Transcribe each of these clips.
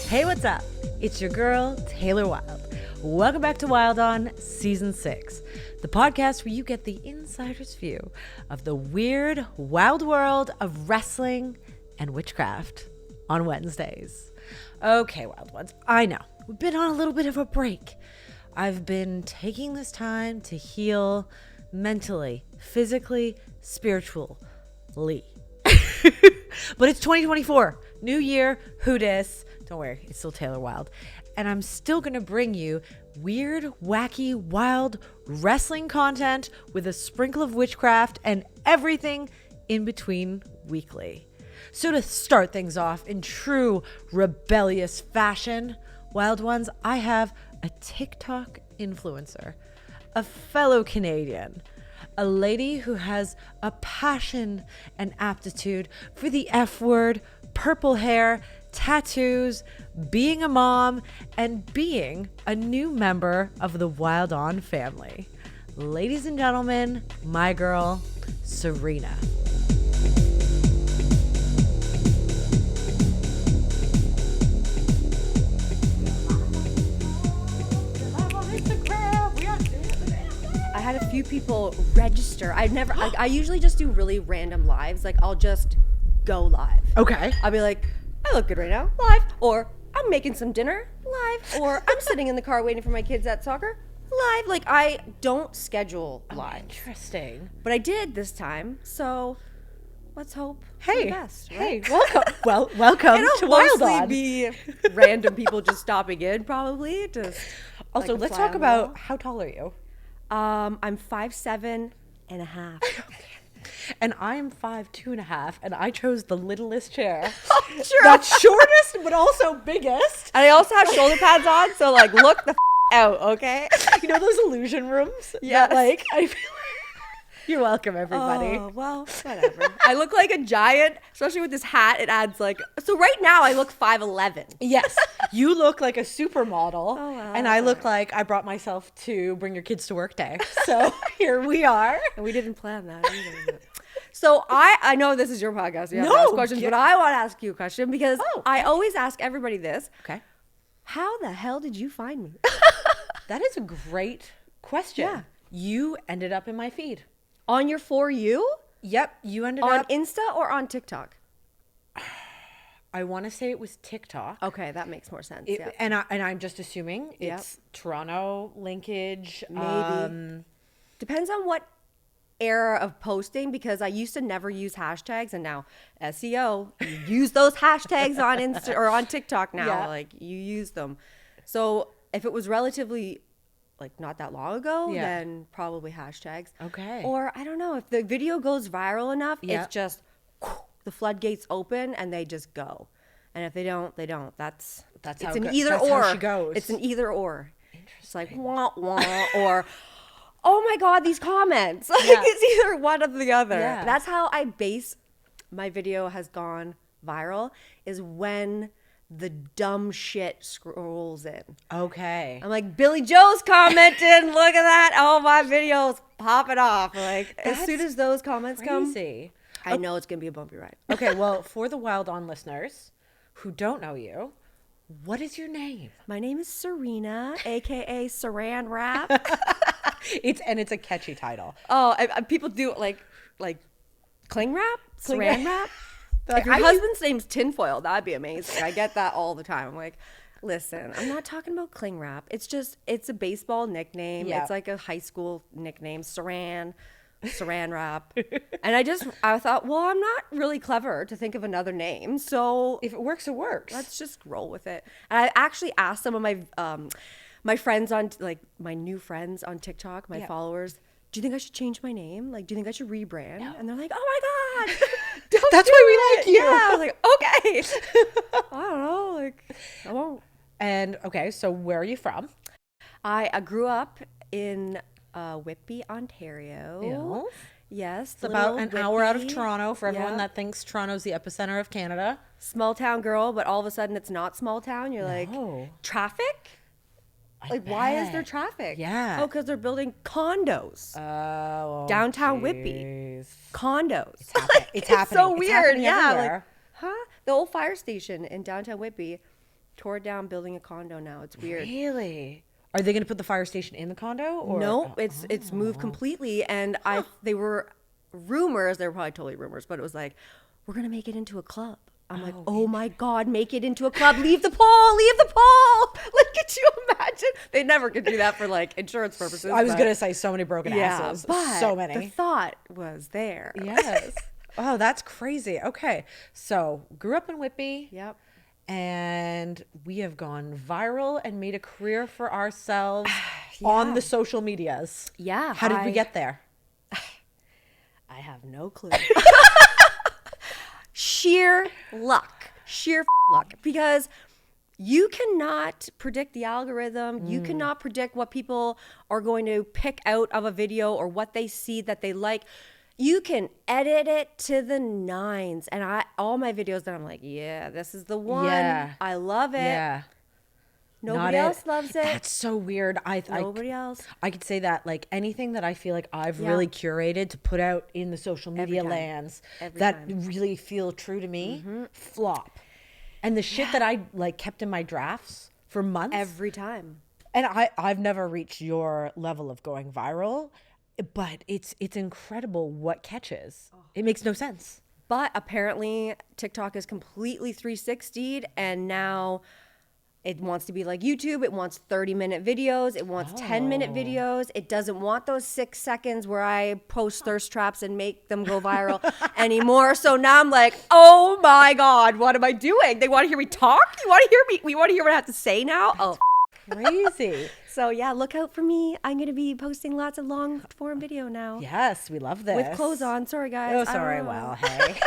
Hey, what's up? It's your girl, Taylor Wilde. Welcome back to Wilde On Season 6, the podcast where you get the insider's view of the weird, wild world of wrestling and witchcraft on Wednesdays. Okay, wild ones, I know, we've been on a little bit of a break. I've been taking this time to heal mentally, physically, spiritually. But it's 2024, new year, who dis? Don't worry, it's still Taylor Wilde. And I'm still going to bring you weird, wacky, wild wrestling content with a sprinkle of witchcraft and everything in between weekly. So to start things off in true rebellious fashion, wild ones, I have a TikTok influencer, a fellow Canadian, a lady who has a passion and aptitude for the F word, purple hair, tattoos, being a mom, and being a new member of the Wilde On family. Ladies and gentlemen, my girl, Serena. I had a few people register. I usually just do really random lives. Like I'll just go live. Okay. I'll be like, I look good right now, live. Or I'm making some dinner, live. Or I'm sitting in the car waiting for my kids at soccer, live. Like I don't schedule live. Interesting. But I did this time, so let's hope for the best. Hey, Right? welcome. Welcome to It'll Wilde mostly On. be random people just stopping in, probably. Just Also, like a let's fly talk on the wall. about how tall are you? I'm 5'7" and a half. And I'm 5'2.5", and I chose the littlest chair. Sure. That's shortest, but also biggest. And I also have shoulder pads on, so like look the out, okay? You know those illusion rooms? Yes. That, like, I feel You're welcome, everybody. Oh, well, whatever. I look like a giant, especially with this hat. It adds like, so right now I look 5'11". Yes, you look like a supermodel, Oh, wow, and I look like I brought myself to bring your kids to work day. So here we are. And we didn't plan that either. So I know this is your podcast. You have to No, ask questions, yeah. but I want to ask you a question because Oh, I always ask everybody this. Okay. How the hell did you find me? That is a great question. Yeah. You ended up in my feed. On your For You? Yep, you ended On up. Insta or on TikTok? I want to say it was TikTok. Okay, that makes more sense. It, Yeah. and I'm just assuming Yep. it's Toronto linkage. Maybe. Depends on what era of posting, because I used to never use hashtags, and now SEO, you use those hashtags on Insta or on TikTok now. Yeah. Like you use them. So if it was relatively like not that long ago, Yeah. then probably hashtags. Okay. Or I don't know, if the video goes viral enough, Yeah. it's just the floodgates open and they just go. And if they don't, they don't. That's That's it's how an it go- either that's or. how she goes. It's an either or. It's like wah wah or oh my god, these comments. Like Yeah. it's either one or the other. Yeah. That's how I base my video has gone viral, is when the dumb shit scrolls in. Okay. I'm like, Billy Joe's commenting, look at that. Oh, my video's popping off. Like as soon That's as those comments come, Crazy. I know it's gonna be a bumpy ride. Okay, well, for the Wilde On listeners who don't know you, what is your name? My name is Serena, aka Saran Wrap. It's a catchy title. Oh, people do like cling wrap, Cling Saran wrap. Wrap. If your I husband's name's Tinfoil, that'd be amazing. I get that all the time. I'm like, listen, I'm not talking about cling wrap. It's a baseball nickname. Yeah. It's like a high school nickname, Saran Wrap. And I thought, well, I'm not really clever to think of another name, so If it works, it works. let's just roll with it. And I actually asked some of my friends on, like my new friends on TikTok, my Yeah. followers, do you think I should change my name? Like, do you think I should rebrand? And they're like, oh my God. That's why we like you. Yeah. I was like, okay. I don't know. Like, I won't. And okay, so where are you from? I grew up in Whitby, Ontario. Yes. It's about an hour out of Whitby. Toronto for everyone Yeah. that thinks Toronto's the epicenter of Canada. Small town girl, but all of a sudden it's not small town. You're like, No. traffic? Like, why is there traffic? Yeah. Oh, because they're building condos. Oh, Downtown Whitby. jeez. Condos. It's happening. It's so It's weird. happening Yeah. everywhere. Like, huh? The old fire station in downtown Whitby tore it down, building a condo now. It's weird. Really? Are they going to put the fire station in the condo? Or? No, it's moved completely. And they were rumors. They were probably totally rumors, but it was like, we're going to make it into a club. I'm like, oh my God, make it into a club. Leave the pool, leave the pool. Like, could you imagine? They never could do that for like insurance purposes. I was going to say so many broken yeah, asses. but So many. the thought was there. Yes. Oh, that's crazy. Okay. So grew up in Whitby. Yep. And we have gone viral and made a career for ourselves on the social medias. Yeah. How did we get there? I have no clue. Sheer luck. Sheer luck. Because you cannot predict the algorithm. You cannot predict what people are going to pick out of a video or what they see that they like. You can edit it to the nines. And all my videos that I'm like, yeah, this is the one. Yeah. I love it. Yeah. Nobody else loves it. That's so weird. Nobody else. I could say that like anything that I feel like I've really curated to put out in the social media lands that really feel true to me, flop. And the shit that I like kept in my drafts for months. Every time. And I've never reached your level of going viral, but it's incredible what catches. It makes no sense. But apparently TikTok is completely 360'd and now it wants to be like YouTube. It wants 30-minute videos. It wants 10-minute videos. It doesn't want those 6 seconds where I post thirst traps and make them go viral anymore. So now I'm like, oh my God, what am I doing? They want to hear me talk? You want to hear me? We want to hear what I have to say now? Oh, crazy. So yeah, look out for me. I'm going to be posting lots of long form video now. Yes, we love this. With clothes on. Sorry, guys. Oh, sorry. Well, hey.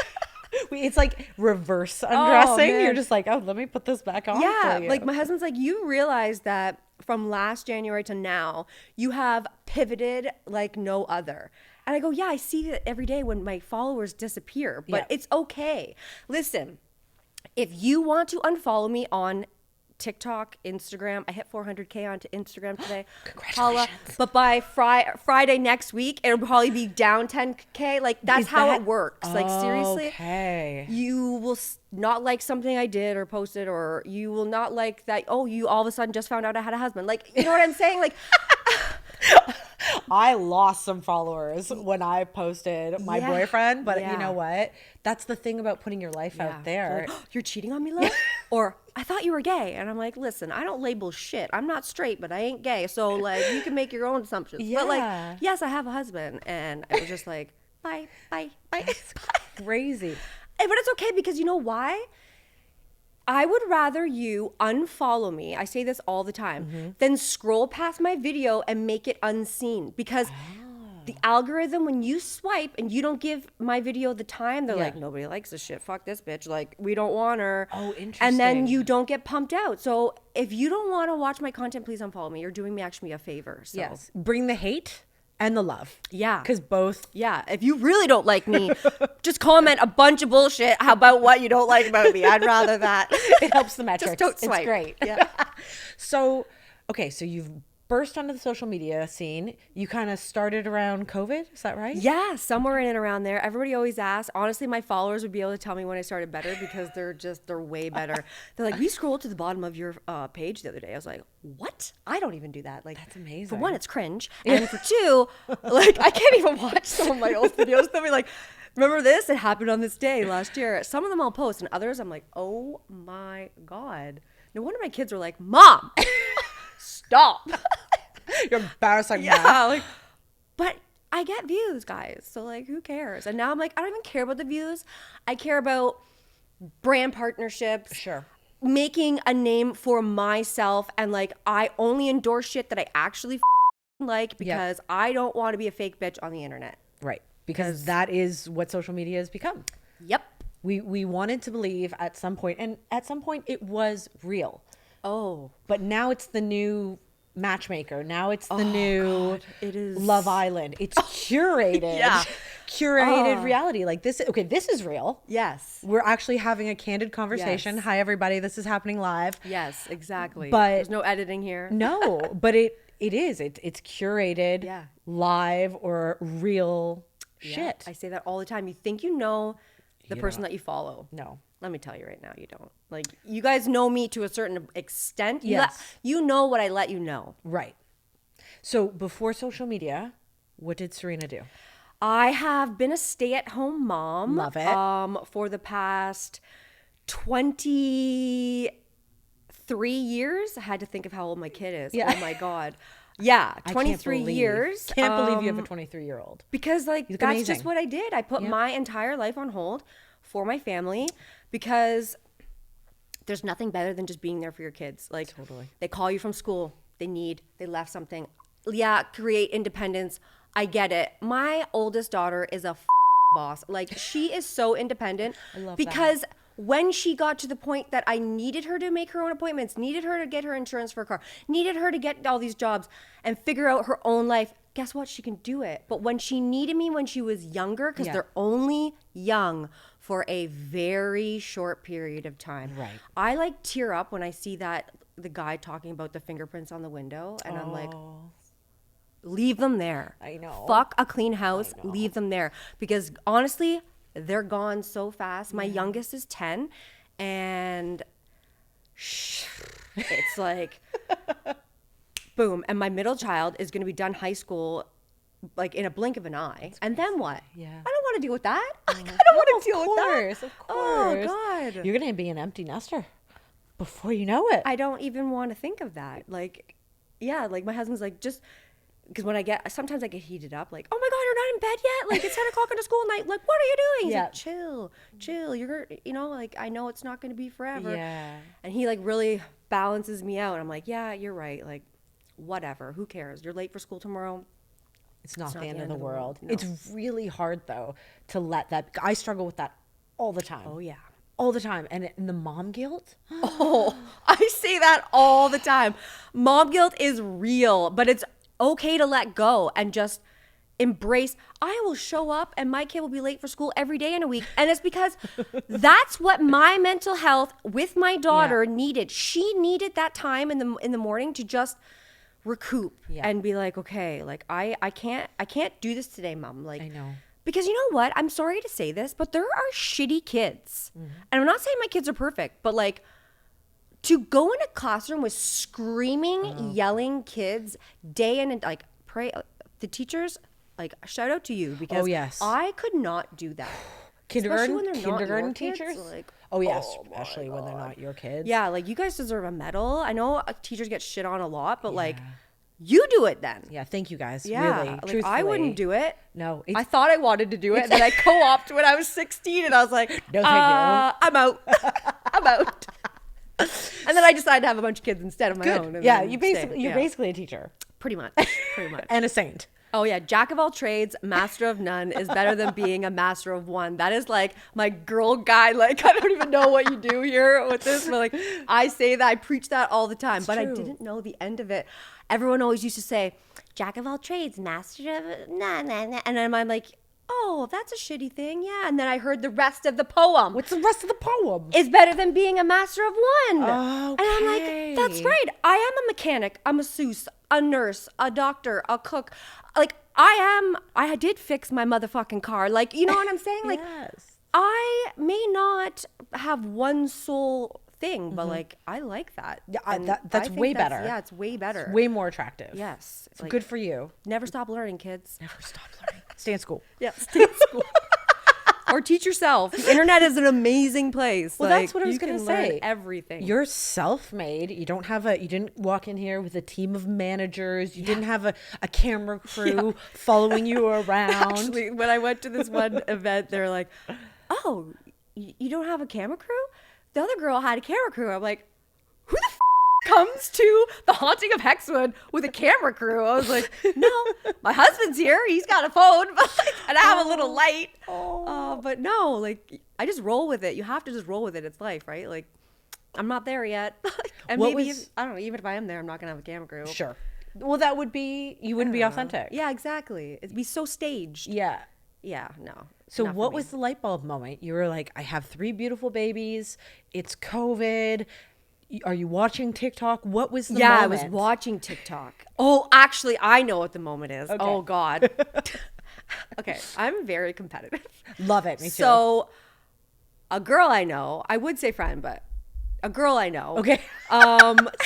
It's like reverse undressing. You're just like, oh, let me put this back on. Yeah, for you. like my husband's like, you realize that from last January to now, you have pivoted like no other. And I go, yeah, I see it every day when my followers disappear, but it's okay. Listen, if you want to unfollow me on TikTok, Instagram. I hit 400K onto Instagram today. Congratulations. But by Friday next week, it'll probably be down 10K. Like, that's how it works. Like, seriously. Okay. You will not like something I did or posted, or you will not like that, oh, you all of a sudden just found out I had a husband. Like, you know what I'm saying? Like, I lost some followers when I posted my boyfriend, but you know what? That's the thing about putting your life out there. Like, oh, you're cheating on me, love? Or I thought you were gay. And I'm like, listen, I don't label shit. I'm not straight, but I ain't gay. So like, you can make your own assumptions. But like, yes, I have a husband. And it was just like, bye. It's crazy. But it's okay because you know why? I would rather you unfollow me, I say this all the time, than scroll past my video and make it unseen. Because the algorithm, when you swipe and you don't give my video the time, they're like, nobody likes this shit. Fuck this bitch. Like, we don't want her. Oh, interesting. And then you don't get pumped out. So if you don't want to watch my content, please unfollow me. You're doing me actually a favor. So. Yes. Bring the hate and the love. Yeah. Because both. Yeah. If you really don't like me, just comment a bunch of bullshit about what you don't like about me. I'd rather that. It helps the metrics. Just don't swipe. It's great. Yeah. So you've burst onto the social media scene. You kind of started around COVID. Is that right? Yeah, somewhere in and around there. Everybody always asks. Honestly, my followers would be able to tell me when I started better because they're way better. They're like, we scrolled to the bottom of your page the other day. I was like, what? I don't even do that. Like, that's amazing. For one, it's cringe. And for two, like, I can't even watch some of my old videos. They'll be like, remember this? It happened on this day last year. Some of them I'll post and others I'm like, oh my God. No wonder my kids are like, Mom, stop. You're embarrassing. Yeah. Like, but I get views, guys. So like, who cares? And now I'm like, I don't even care about the views. I care about brand partnerships. Sure. Making a name for myself. And like, I only endorse shit that I actually like because I don't want to be a fake bitch on the internet. Right. Because that is what social media has become. Yep. We wanted to believe at some point, and at some point it was real. Oh. But now it's the new Matchmaker. Now it's the new it is Love Island. It's curated. Curated reality. Like this. Okay, this is real. Yes. We're actually having a candid conversation. Yes. Hi, everybody. This is happening live. Yes, exactly. But there's no editing here. No, but it is. It's curated, live or real shit. I say that all the time. You think you know The person that you follow. No. Let me tell you right now, you don't. Like, you guys know me to a certain extent. Yes. You know what I let you know. Right. So before social media, what did Serena do? I have been a stay-at-home mom. Love it. For the past 23 years. I had to think of how old my kid is. Yeah. Oh my God. Yeah, 23 years. Can't believe you have a 23-year-old. Because like that's amazing. just what I did. I put my entire life on hold for my family because there's nothing better than just being there for your kids. Like Totally. They call you from school, they left something. Yeah, create independence. I get it. My oldest daughter is a boss. Like she is so independent. I love because when she got to the point that I needed her to make her own appointments, needed her to get her insurance for a car, needed her to get all these jobs and figure out her own life, guess what? She can do it. But when she needed me when she was younger, because they're only young for a very short period of time. Right. I like tear up when I see that the guy talking about the fingerprints on the window and I'm like, leave them there. I know. Fuck a clean house. Leave them there. Because honestly, they're gone so fast. My youngest is 10 and it's like boom. And my middle child is going to be done high school like in a blink of an eye. And then what? Yeah. I don't want to deal with that. I don't want to deal with that. Of course. Oh God. You're going to be an empty nester before you know it. I don't even want to think of that. Like, yeah, like my husband's like, just because sometimes I get heated up, like, oh my God, you're not in bed yet? Like, it's 10 o'clock on a school night. Like, what are you doing? He's like, chill. You're, like, I know it's not going to be forever. Yeah. And he, like, really balances me out. And I'm like, yeah, you're right. Like, whatever. Who cares? You're late for school tomorrow. It's not the end of the world. No. It's really hard, though, to let that. I struggle with that all the time. Oh, yeah. All the time. And the mom guilt? Oh, I say that all the time. Mom guilt is real, but it's okay to let go and just embrace. I will show up and my kid will be late for school every day in a week. And it's because that's what my mental health with my daughter needed. She needed that time in the morning to just recoup and be like, okay, like I can't do this today, Mom. Like, I know. Because you know what? I'm sorry to say this, but there are shitty kids. And I'm not saying my kids are perfect, but like to go in a classroom with screaming, yelling kids day in and like pray the teachers, like shout out to you because I could not do that. Kindergarten kids, teachers? like, oh yes, especially when they're not your kids. Yeah, like you guys deserve a medal. I know teachers get shit on a lot, but like you do it then. Yeah, thank you guys. Yeah, really, like truthfully. I wouldn't do it. No, I thought I wanted to do it, and then I co-opted when I was 16, and I was like, no, thank you. I'm out. I'm out. And then I decided to have a bunch of kids instead of my own. And Yeah, then you're stay. basically a teacher. Pretty much. And a saint. Oh yeah, jack of all trades, master of none is better than being a master of one. That is like my girl guide. Like I don't even know what you do here with this, but like I say that, I preach that all the time. But true. I didn't know the end of it. Everyone always used to say, jack of all trades, master of none. And then I'm like, oh, that's a shitty thing. Yeah. And then I heard the rest of the poem. What's the rest of the poem? Is better than being a master of one. Okay. And I'm like, that's right. I am a mechanic, a masseuse, a nurse, a doctor, a cook. Like I did fix my motherfucking car. Like, you know what I'm saying? Like, yes. I may not have one sole thing, but like, I like that. Yeah, that's way better. Yeah, it's way better. It's way more attractive. Yes. It's good for you. Never stop learning, kids. Never stop learning. Stay in school. Yeah, stay in school. Or teach yourself. The internet is an amazing place. Well, that's what I was going to say. Learn everything. You're self-made. You didn't walk in here with a team of managers. You didn't have a camera crew following you around. Actually, when I went to this one event, they're like, oh, you don't have a camera crew? The other girl had a camera crew. I'm like, who the comes to the haunting of Hexwood with a camera crew? I was like, no, my husband's here. He's got a phone, and I have a little light. But no, like I just roll with it. You have to just roll with it. It's life, right? Like I'm not there yet, and maybe I don't know. Even if I am there, I'm not gonna have a camera crew. Sure. Well, that would be you wouldn't be authentic. Yeah, exactly. It'd be so staged. Yeah. Yeah. No. So what was the light bulb moment? You were like, I have 3 beautiful babies. It's COVID. Are you watching TikTok? What was the moment? Yeah, I was watching TikTok. Oh, actually, I know what the moment is. Okay. Oh, God. Okay, I'm very competitive. Love it. Me too. So a girl I know, I would say friend, but a girl I know. Okay.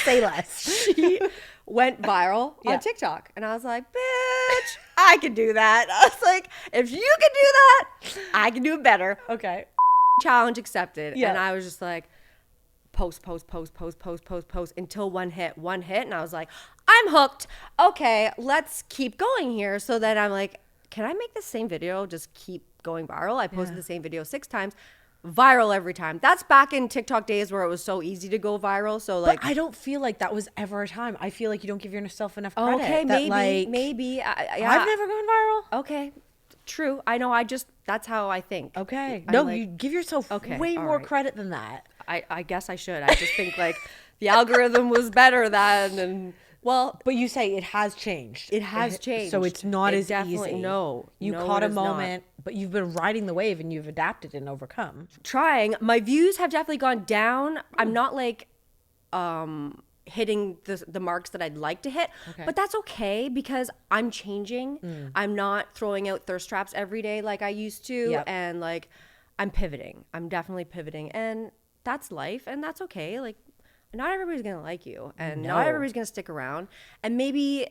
Say less. She went viral Yeah. on TikTok. And I was like, bitch, I can do that. I was like, if you can do that, I can do it better. Okay. Challenge accepted. Yeah. And I was just like, post until one hit. And I was like, I'm hooked. Okay, let's keep going here. So then I'm like, can I make the same video just keep going viral? I posted the same video 6 times. Viral every time. That's back in TikTok days where it was so easy to go viral. So like, But I don't feel like that was ever a time. I feel like you don't give yourself enough credit. okay, that, maybe. I've never gone viral. Okay, true. I know. That's how I think. Okay. I'm No, like, you give yourself way all more right. credit than that. I guess I should. I just think like the algorithm was better then, and well, But you say it has changed. it has changed. So it's not It as definitely- easy. no, You no, caught it a is not. moment, but you've been riding the wave and you've adapted and overcome. trying. My views have definitely gone down. I'm not like hitting the marks that I'd like to hit, but that's okay because I'm changing. I'm not throwing out thirst traps every day like I used to, Yep. and like I'm pivoting. I'm definitely pivoting, and that's life, and that's okay. Like not everybody's gonna like you, and No. not everybody's gonna stick around, and maybe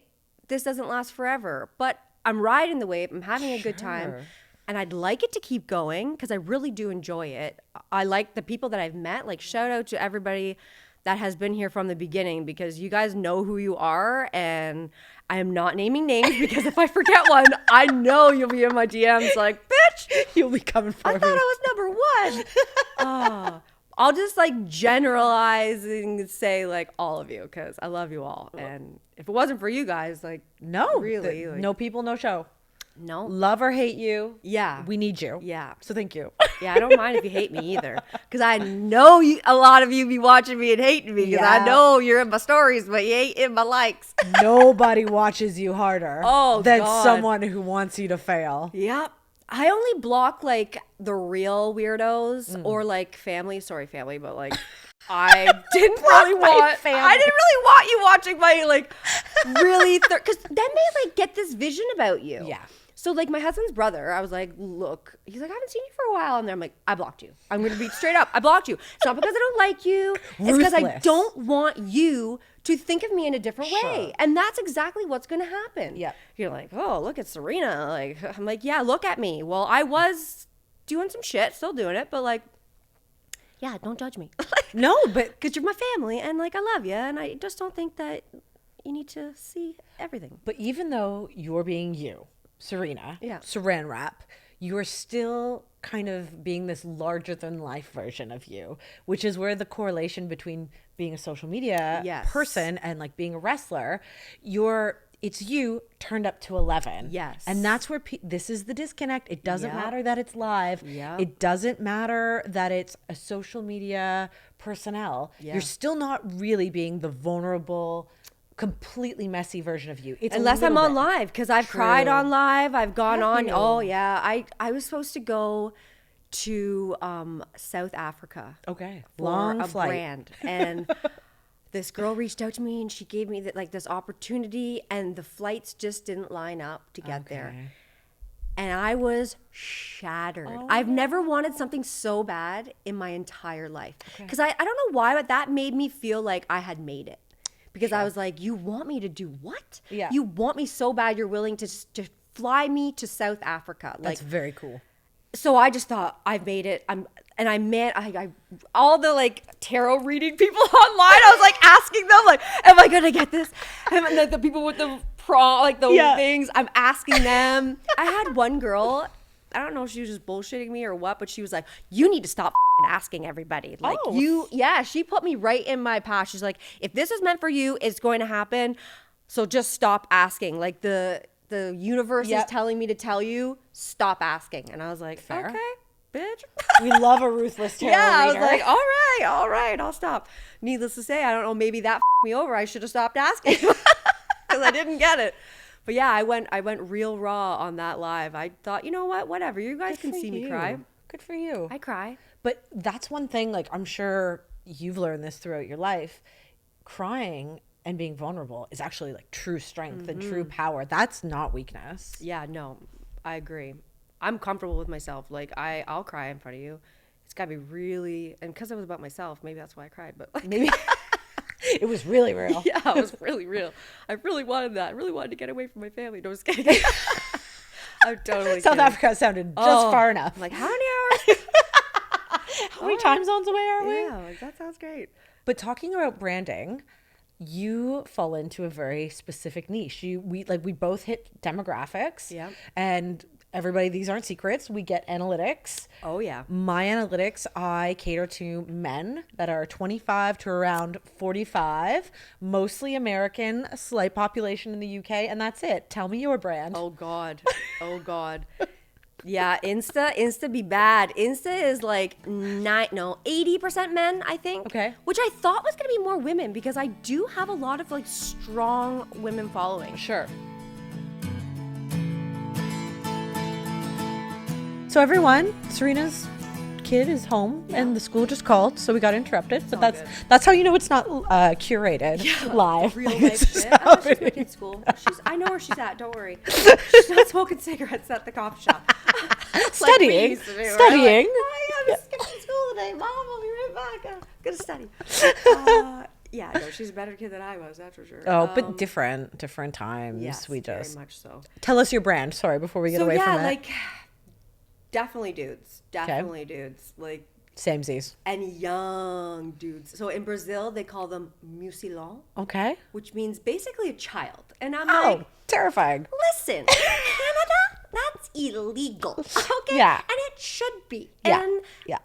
this doesn't last forever, but I'm riding the wave. I'm having a good time. Sure. And I'd like it to keep going because I really do enjoy it. I like the people that I've met. Like, shout out to everybody that has been here from the beginning because you guys know who you are. And I am not naming names because if I forget one, I know you'll be in my DMs like, bitch, You'll be coming for I me. thought I was number one. I'll just like generalize and say like all of you because I love you all. And if it wasn't for you guys, like, No, really, like, no people, no show. no. Love or hate you. Yeah. We need you. Yeah. So thank you. Yeah, I don't mind if you hate me either, because I know a lot of you be watching me and hating me, because Yeah. I know you're in my stories, but you ain't in my likes. Nobody watches you harder Oh, than God. someone who wants you to fail. Yep. I only block like the real weirdos or like family, but like I didn't really my want. family. I didn't really want you watching my like really, because then they like get this vision about you. Yeah. So like my husband's brother, I was like, look, he's like, I haven't seen you for a while. And then I'm like, I blocked you. I'm going to be straight up. I blocked you. It's not because I don't like you. It's because I Ruthless. don't want you to think of me in a different Sure. way. And that's exactly what's going to happen. Yep. You're like, oh, look at Serena. Like, I'm like, yeah, look at me. Well, I was doing some shit, still doing it, but like, yeah, don't judge me. No, but Because you're my family and like, I love you. And I just don't think that you need to see everything. even though you're being you, Serena, Yeah. Saran Wrap, you're still kind of being this larger than life version of you, which is where the correlation between being a social media Yes. person and like being a wrestler, it's you turned up to 11. Yes. And that's where this is the disconnect. It doesn't Yep. matter that it's live. Yep. It doesn't matter that it's a social media personnel. Yeah. You're still not really being the vulnerable, completely messy version of you. It's a Unless I'm little on bit. live, because I've cried True. on live. I've gone Have on. you? Oh yeah, I was supposed to go to South Africa. Okay. For Long a flight. brand, and this girl reached out to me and she gave me this opportunity, and the flights just didn't line up to get there. Okay. And I was shattered. I've never wanted something so bad in my entire life. Because I don't know why, but that made me feel like I had made it. Because I was like, you want me to do what? Yeah. You want me so bad you're willing to fly me to South Africa. Like, That's very cool. so I just thought, I've made it. I all the like tarot reading people online, I was like asking them, like, am I gonna get this? And then the people with the things, I'm asking them. I had one girl, I don't know if she was just bullshitting me or what, but she was like, you need to stop asking everybody. Like she put me right in my path. She's like, if this is meant for you, it's going to happen. So just stop asking. Like the universe is telling me to tell you, stop asking. And I was like, Fair. okay, bitch. We love a ruthless tarot Yeah, reader. I was like, all right, I'll stop. Needless to say, I don't know, maybe that me over. I should have stopped asking because I didn't get it. But yeah, I went real raw on that live. I thought, you know what, whatever. You guys can see me cry. Good for you. I cry. But that's one thing, like, I'm sure you've learned this throughout your life. Crying and being vulnerable is actually like true strength and true power. That's not weakness. Yeah, no, I agree. I'm comfortable with myself. Like I'll cry in front of you. It's got to be really, and because it was about myself, maybe that's why I cried. But like, Maybe it was really real. yeah, it was really real. I really wanted that. I really wanted to get away from my family. No, just kidding. I'm totally South kidding. Africa sounded just far enough. I'm like, how many hours? How many time zones away are we? Yeah, like, that sounds great. But talking about branding, you fall into a very specific niche. We both hit demographics. Yeah. And everybody, these aren't secrets. We get analytics. Oh, yeah. My analytics, I cater to men that are 25 to around 45, mostly American, a slight population in the UK, and that's it. Tell me your brand. Oh, God. Oh, God. Yeah, Insta be bad. Insta is like 80% men, I think. Okay. Which I thought was going to be more women because I do have a lot of like strong women following. Sure. So everyone, Serena's kid is home and the school just called, so we got interrupted. But that's how you know it's not curated live. Real Like, life it's just shit. Oh, she's happening. with at school. I know where she's at. Don't worry. She's not smoking cigarettes at the coffee shop. Studying. Like we used to do, right? Studying. Like, oh, yeah, I'm skipping school today. Mom, I'll be right back. I'm gonna study. Yeah, no, she's a better kid than I was. That's for sure. Oh, but different times. Yes, We just very much so. tell us your brand. Sorry, before we get away from it. like definitely dudes. Definitely dudes. Like. Samesies. And young dudes. So in Brazil, they call them mucilão, Okay. which means basically a child. And I'm Oh, like, terrifying. listen, Canada, that's illegal. Okay? Yeah. And it should be. Yeah. And Yeah.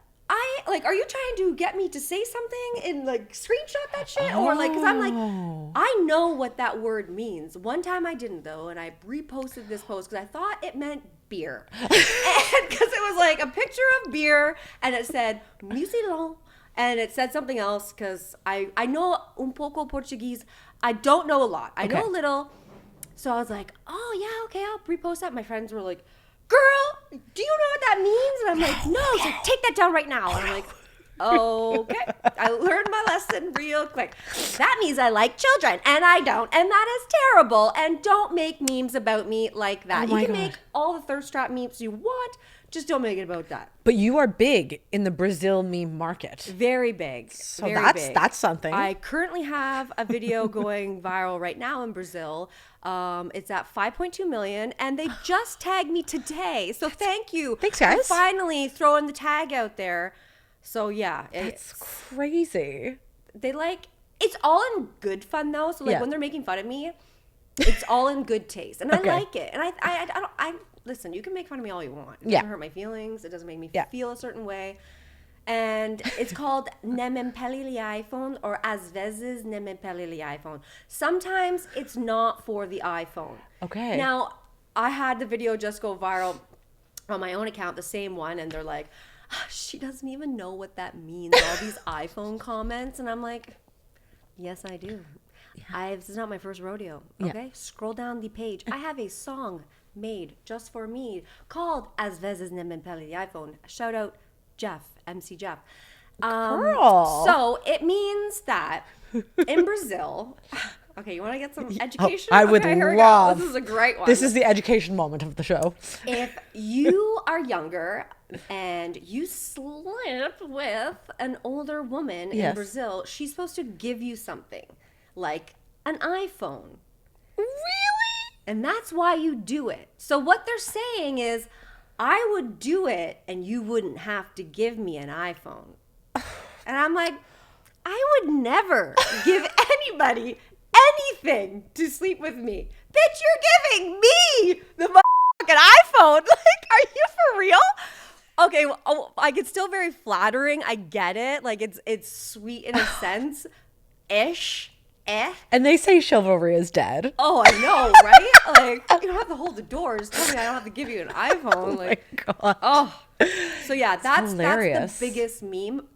are you trying to get me to say something and like screenshot that shit? Or like, cause I'm like, I know what that word means. One time I didn't though, and I reposted this post because I thought it meant beer. And because it was like a picture of beer and it said mucilão and it said something else because I know un pouco Portuguese. I don't know a lot. I know a little. So I was like, oh yeah, okay, I'll repost that. My friends were like, girl, do you know what that means? And I'm like, no. So take that down right now. And I'm like, okay. I learned my lesson real quick. That means I like children and I don't. And that is terrible. And don't make memes about me like that. Oh my you can God. make all the thirst trap memes you want. Just don't make it about that. But you are big in the Brazil meme market. Very big. So very that's big. something. I currently have a video going viral right now in Brazil. It's at 5.2 million, and they just tagged me today. So thank you. Thanks, guys. For finally throwing the tag out there. So yeah, That's crazy. they like it's all in good fun though. So like Yeah. when they're making fun of me, it's all in good taste, and Okay. I like it. And I listen. You can make fun of me all you want. It Yeah. doesn't hurt my feelings. It doesn't make me Yeah. feel a certain way. And it's called Nem me pele iPhone, or às vezes nem me pele iPhone. Sometimes it's not for the iPhone. Okay. Now, I had the video just go viral on my own account, the same one, and they're like, she doesn't even know what that means, all these iPhone comments. And I'm like, yes, I do. This is not my first rodeo, okay? Yeah. Scroll down the page. I have a song made just for me called Às vezes nem me pele iPhone. Shout out Jeff, MC Jeff. Girl. So it means that in Brazil, okay, you want to get some education? I would Okay, here we go. love. This is a great one. This is the education moment of the show. If you are younger and you slip with an older woman in Yes. Brazil, she's supposed to give you something like an iPhone. Really? And that's why you do it. So what they're saying is, I would do it and you wouldn't have to give me an iPhone. And I'm like, I would never give anybody anything to sleep with me. Bitch, you're giving me the fucking iPhone. Like, are you for real? Okay, well, like, it's still very flattering. I get it. Like, it's sweet in a sense. Ish. And they say chivalry is dead. Oh, I know, right? Like, you don't have to hold the door. Just tell me I don't have to give you an iPhone. Like, God. oh. So yeah, that's hilarious. the biggest meme.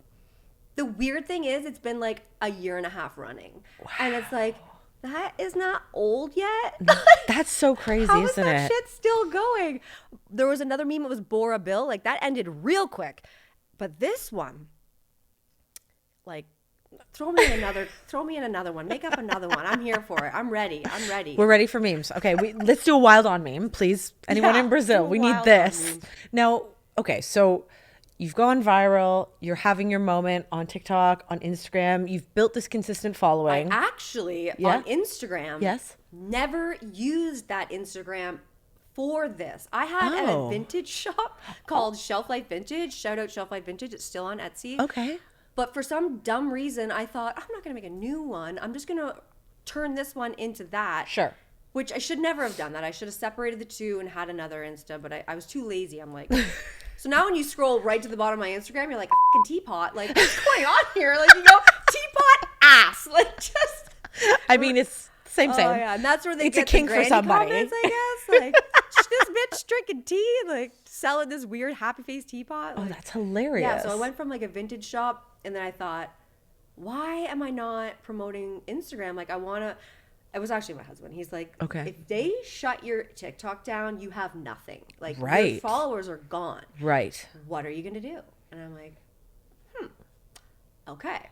The weird thing is, it's been like a year and a half running. Wow. And it's like, that is not old yet. That's so crazy, How is isn't that it? shit still going? There was another meme, it was Bora Bill. Like, that ended real quick. But this one, like, throw me in another one. Make up another one. I'm here for it. I'm ready. We're ready for memes. Okay, let's do a wild on meme, please. Anyone Yeah, in Brazil, do a we need wild on this. meme. Now, okay, so you've gone viral. You're having your moment on TikTok, on Instagram. You've built this consistent following. Actually, Yeah. on Instagram, Yes. never used that Instagram for this. I had Oh. a vintage shop called Shelf Life Vintage. Shout out Shelf Life Vintage. It's still on Etsy. Okay. But for some dumb reason, I thought, I'm not going to make a new one. I'm just going to turn this one into that. Sure. Which I should never have done that. I should have separated the two and had another Insta, but I was too lazy. I'm like, so now when you scroll right to the bottom of my Instagram, you're like, a fucking teapot. Like, what's going on here? Like, you go, teapot ass. Like, just. I mean, it's same. Oh, yeah. And that's where they It's a get kink the for granny somebody. comments, I guess. Like, this bitch drinking tea and, like, selling this weird happy face teapot. Oh, Like, that's hilarious. yeah, so I went from, like, a vintage shop, and then I thought, why am I not promoting Instagram? Like, it was actually my husband. He's like, Okay. if they shut your TikTok down, you have nothing. Like, your Right. followers are gone. Right. What are you going to do? And I'm like, okay,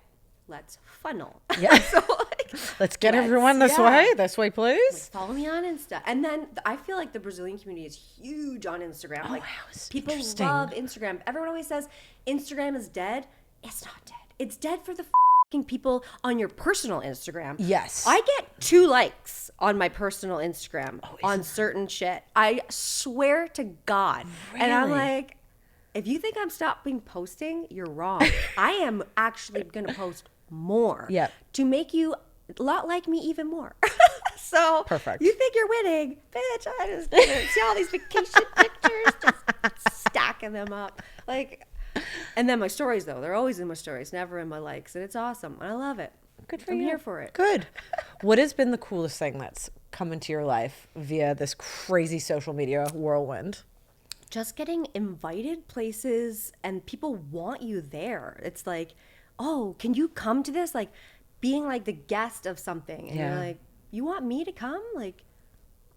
let's funnel. Yeah. So, like, Let's get everyone this way. yeah. This way, please. Follow me on Insta. And then I feel like the Brazilian community is huge on Instagram. Oh, like, wow, it's people interesting. love Instagram. Everyone always says Instagram is dead. It's not dead. It's dead for the fucking people on your personal Instagram. Yes. I get 2 likes on my personal Instagram Oh, on certain shit. I swear to God. And I'm Really? like, if you think I'm stopping posting, you're wrong. I am actually going to post more Yep. to make you a lot like me even more. So Perfect. you think you're winning, bitch. I just see all these vacation pictures, just stacking them up. Like, and then my stories, though, they're always in my stories, never in my likes. And it's awesome. And I love it. Good for I'm you. here for it. Good. What has been the coolest thing that's come into your life via this crazy social media whirlwind? Just getting invited places and people want you there. It's like, oh, can you come to this? Like, being like the guest of something. And Yeah. you're like, you want me to come? Like,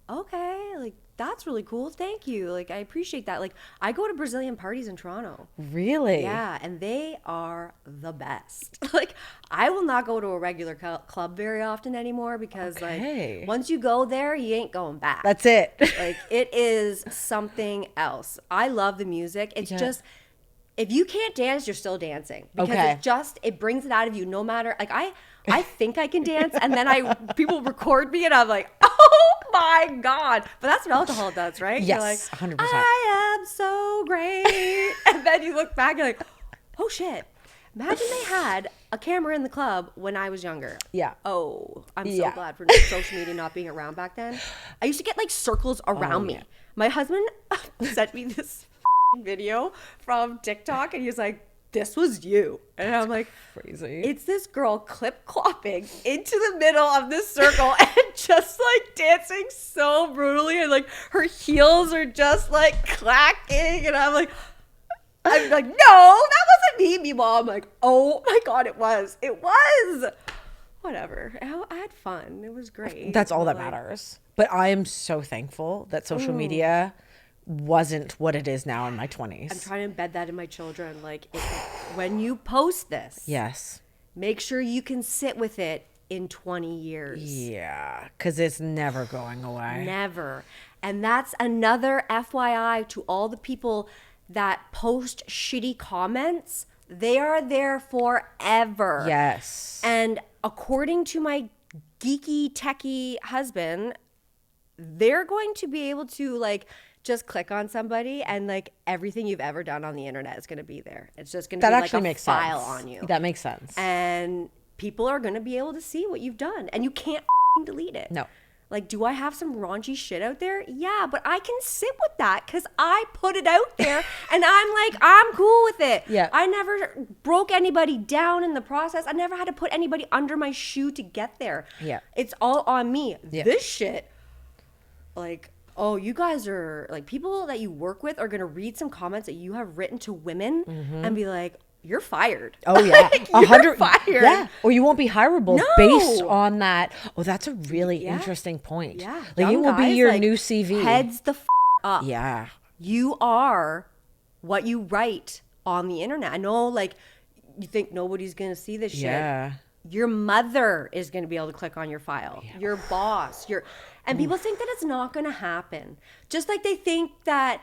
okay, like, that's really cool. Thank you. Like, I appreciate that. Like, I go to Brazilian parties in Toronto. Really? Yeah, and they are the best. Like, I will not go to a regular club very often anymore because, Okay. like, once you go there, you ain't going back. That's it. Like, it is something else. I love the music. It's Yeah. just, if you can't dance, you're still dancing. Because Okay. it brings it out of you no matter, like, I think I can dance, and then people record me, and I'm like, oh my God. But that's what alcohol does, right? Yes, You're like, 100%. I am so great. And then you look back, you're like, oh shit. Imagine they had a camera in the club when I was younger. Yeah. Oh, I'm so Yeah. glad for social media not being around back then. I used to get like circles around me. yeah. My husband sent me this video from TikTok, and he was like, this was you. And I'm like, Crazy. it's this girl clip clopping into the middle of this circle and just like dancing so brutally, and like her heels are just like clacking, and I'm like, no, that wasn't me. Meanwhile, I'm like, oh my God, it was. Whatever. I had fun. It was great. That's all that Like, matters. But I am so thankful that social media wasn't what it is now in my 20s. I'm trying to embed that in my children. Like, when you post this, Yes. make sure you can sit with it in 20 years. Yeah, because it's never going away. Never. And that's another FYI to all the people that post shitty comments. They are there forever. Yes. And according to my geeky, techie husband, they're going to be able to like just click on somebody, and like everything you've ever done on the internet is going to be there. It's just going to That be actually like a makes file sense. on you. That makes sense. And people are going to be able to see what you've done, and you can't delete it. No. Like, do I have some raunchy shit out there? Yeah, but I can sit with that because I put it out there, and I'm like, I'm cool with it. Yeah. I never broke anybody down in the process. I never had to put anybody under my shoe to get there. Yeah. It's all on me. Yeah. This shit, like, oh, you guys are, like, people that you work with are going to read some comments that you have written to women and be like, you're fired. Oh yeah, Like, 100. you're fired. Yeah, or you won't be hireable No. based on that. Oh, that's a really Yeah. interesting point. Yeah. Like, it Young will be guys, your like, new CV. Heads the up. Yeah. You are what you write on the internet. I know, like, you think nobody's going to see this shit. Yeah. Your mother is going to be able to click on your file. Your boss. And people think that it's not going to happen. Just like they think that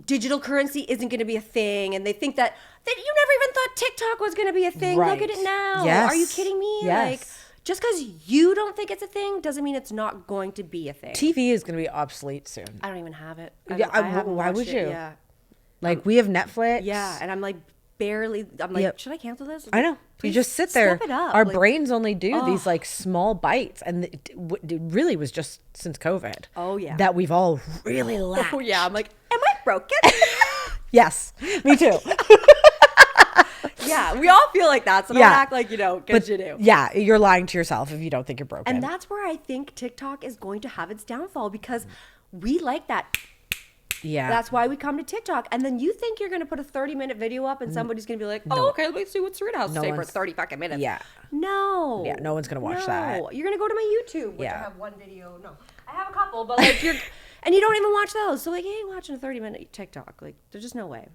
digital currency isn't going to be a thing, and they think that you never even thought TikTok was going to be a thing. Right. Look at it now. Yes. Are you kidding me? Yes. Like, just because you don't think it's a thing doesn't mean it's not going to be a thing. TV is going to be obsolete soon. I don't even have it. Yeah, I haven't why watched would it. you? Yeah. Like, we have Netflix. Yeah, and I'm like barely. I'm like, Yep. should I cancel this? I know. You Please just sit there. Step it up. Our Like, brains only do these like small bites, and it really was just since COVID. Oh, yeah. that we've all really lacked. Oh yeah, I'm like, am I broken? Yes, me too. Yeah, we all feel like that. So don't Yeah. act like you don't, because you do. Yeah, you're lying to yourself if you don't think you're broken. And that's where I think TikTok is going to have its downfall, because we like that. yeah, That's why we come to TikTok. And then you think you're going to put a 30-minute video up and somebody's going to be like, oh, okay, let me see what Serena has to No say for one's- 30 fucking minutes. Yeah. No. Yeah, no one's gonna watch that. You're going to go to my YouTube, which Yeah. I have one video. No, I have a couple, but like and you don't even watch those. So like, you ain't watching a 30-minute TikTok. Like, there's just no way.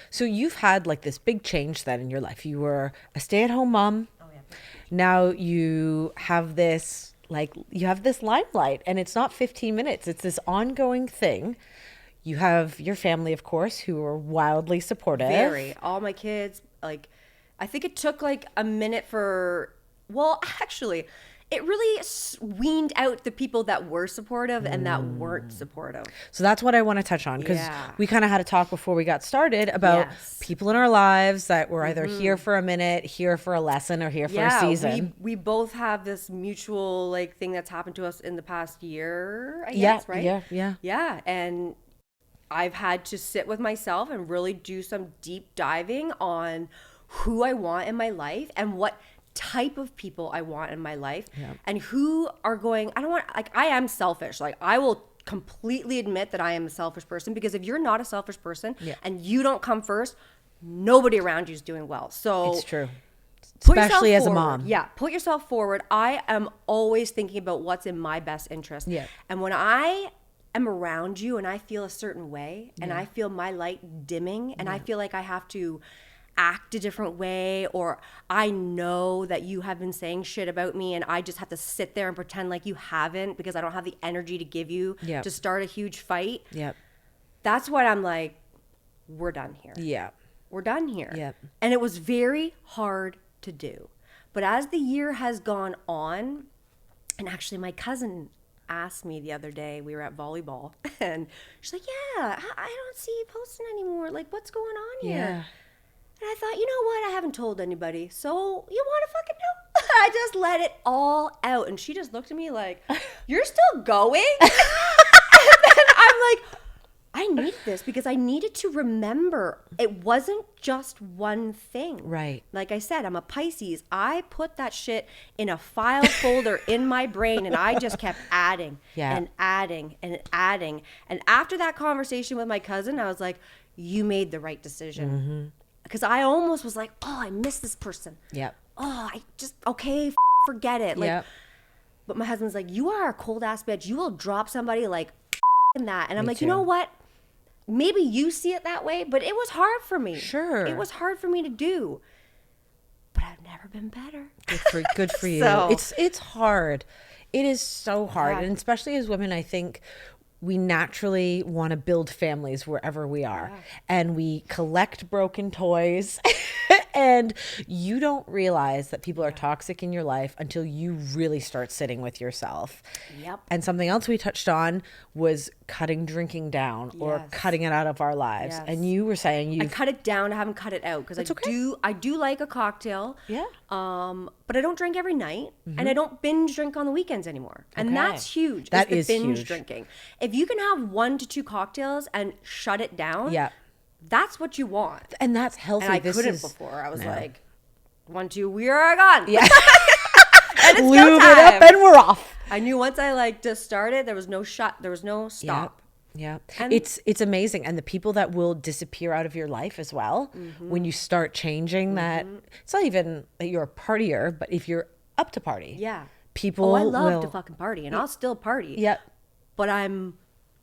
So you've had like this big change then in your life. You were a stay-at-home mom. Oh, yeah. Now you have this limelight, and it's not 15 minutes. It's this ongoing thing. You have your family, of course, who are wildly supportive. Very. All my kids, like, I think it took like a minute well, actually, it really weaned out the people that were supportive and that weren't supportive. So that's what I want to touch on, because Yeah. we kind of had a talk before we got started about Yes. people in our lives that were either here for a minute, here for a lesson, or here for a season. We both have this mutual like thing that's happened to us in the past year, I Yeah, guess, right? yeah. Yeah, and I've had to sit with myself and really do some deep diving on who I want in my life and what type of people I want in my life, and who are going, I am selfish. Like, I will completely admit that I am a selfish person, because if you're not a selfish person and you don't come first, nobody around you is doing well. So It's true. put yourself Especially as a forward. mom. Yeah, put yourself forward. I am always thinking about what's in my best interest. Yeah. And when I am around you and I feel a certain way and I feel my light dimming and I feel like I have to act a different way, or I know that you have been saying shit about me and I just have to sit there and pretend like you haven't, because I don't have the energy to give you Yep. to start a huge fight. Yep. That's what I'm like, we're done here. Yeah. We're done here. Yep. And it was very hard to do. But as the year has gone on, and actually my cousin asked me the other day, we were at volleyball, and she's like, yeah, I don't see you posting anymore. Like, what's going on here? Yeah. And I thought, you know what? I haven't told anybody. So you want to fucking know? I just let it all out. And she just looked at me like, you're still going? And then I'm like, I need this, because I needed to remember it wasn't just one thing. Right. Like I said, I'm a Pisces. I put that shit in a file folder in my brain, and I just kept adding and adding and adding. And after that conversation with my cousin, I was like, you made the right decision. Because I almost was like, oh, I miss this person. Yep. Oh, I just, okay, forget it. Like, Yep. But my husband's like, you are a cold ass bitch. You will drop somebody like that. And I'm like, too. you know what? Maybe you see it that way, but it was hard for me. Sure. It was hard for me to do. But I've never been better. Good for you. So- It's hard. It is so hard. Yeah. And especially as women, I think we naturally want to build families wherever we are. And we collect broken toys. And you don't realize that people are toxic in your life until you really start sitting with yourself. Yep. And something else we touched on was cutting drinking down or Yes. cutting it out of our lives. Yes. And you were saying I you cut it down. I haven't cut it out, because I do like a cocktail. Yeah. But I don't drink every night, and I don't binge drink on the weekends anymore. And Okay. that's huge. That is the is binge huge. drinking. If you can have 1 to 2 cocktails and shut it down, Yeah. that's what you want. And that's healthy. And I This couldn't is- before. I was No. like, 1, 2, we are gone. Yeah. And it's Lube go it time. up and we're off. I knew once I like just started, there was no shut, there was no stop. Yeah. And- It's amazing. And the people that will disappear out of your life as well, when you start changing that, it's not even that you're a partier, but if you're up to party. Yeah. People Oh, I love will, to fucking party, and I'll still party. Yep. But I'm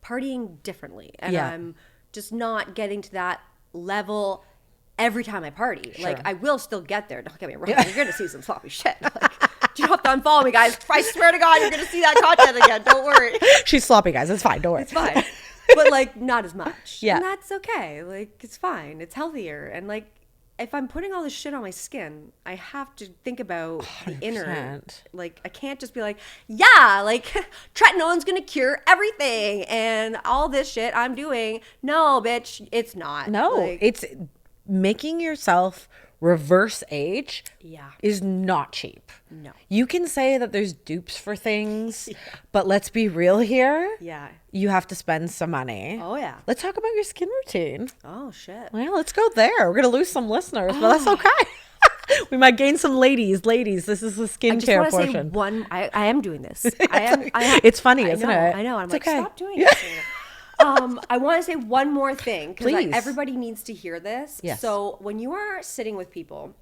partying differently, and Yeah. I'm just not getting to that level every time I party. Like, I will still get there. Don't get me wrong. You're gonna see some sloppy shit. Like, you don't have to unfollow me, guys. I swear to God, you're gonna see that content again. Don't worry. She's sloppy, guys. It's fine. Don't worry. It's fine. but like not as much. Yeah. And that's okay. Like it's fine. It's healthier. And like if I'm putting all this shit on my skin, I have to think about the inner. 100%. Like I can't just be like, yeah, like tretinoin's gonna cure everything and all this shit I'm doing. No, bitch, it's not. No, Like, it's making yourself reverse age yeah. is not cheap. No. You can say that there's dupes for things, but let's be real here. Yeah. You have to spend some money. Oh yeah. Let's talk about your skin routine. Oh shit. Well, let's go there. We're going to lose some listeners, but that's okay. We might gain some ladies. Ladies, this is the skincare I just want to say portion. one. I am doing this. I am. It's funny, I isn't know, it? I know. I'm It's like, okay. stop doing it. I want to say one more thing because like, Please. everybody needs to hear this. Yes. So when you are sitting with people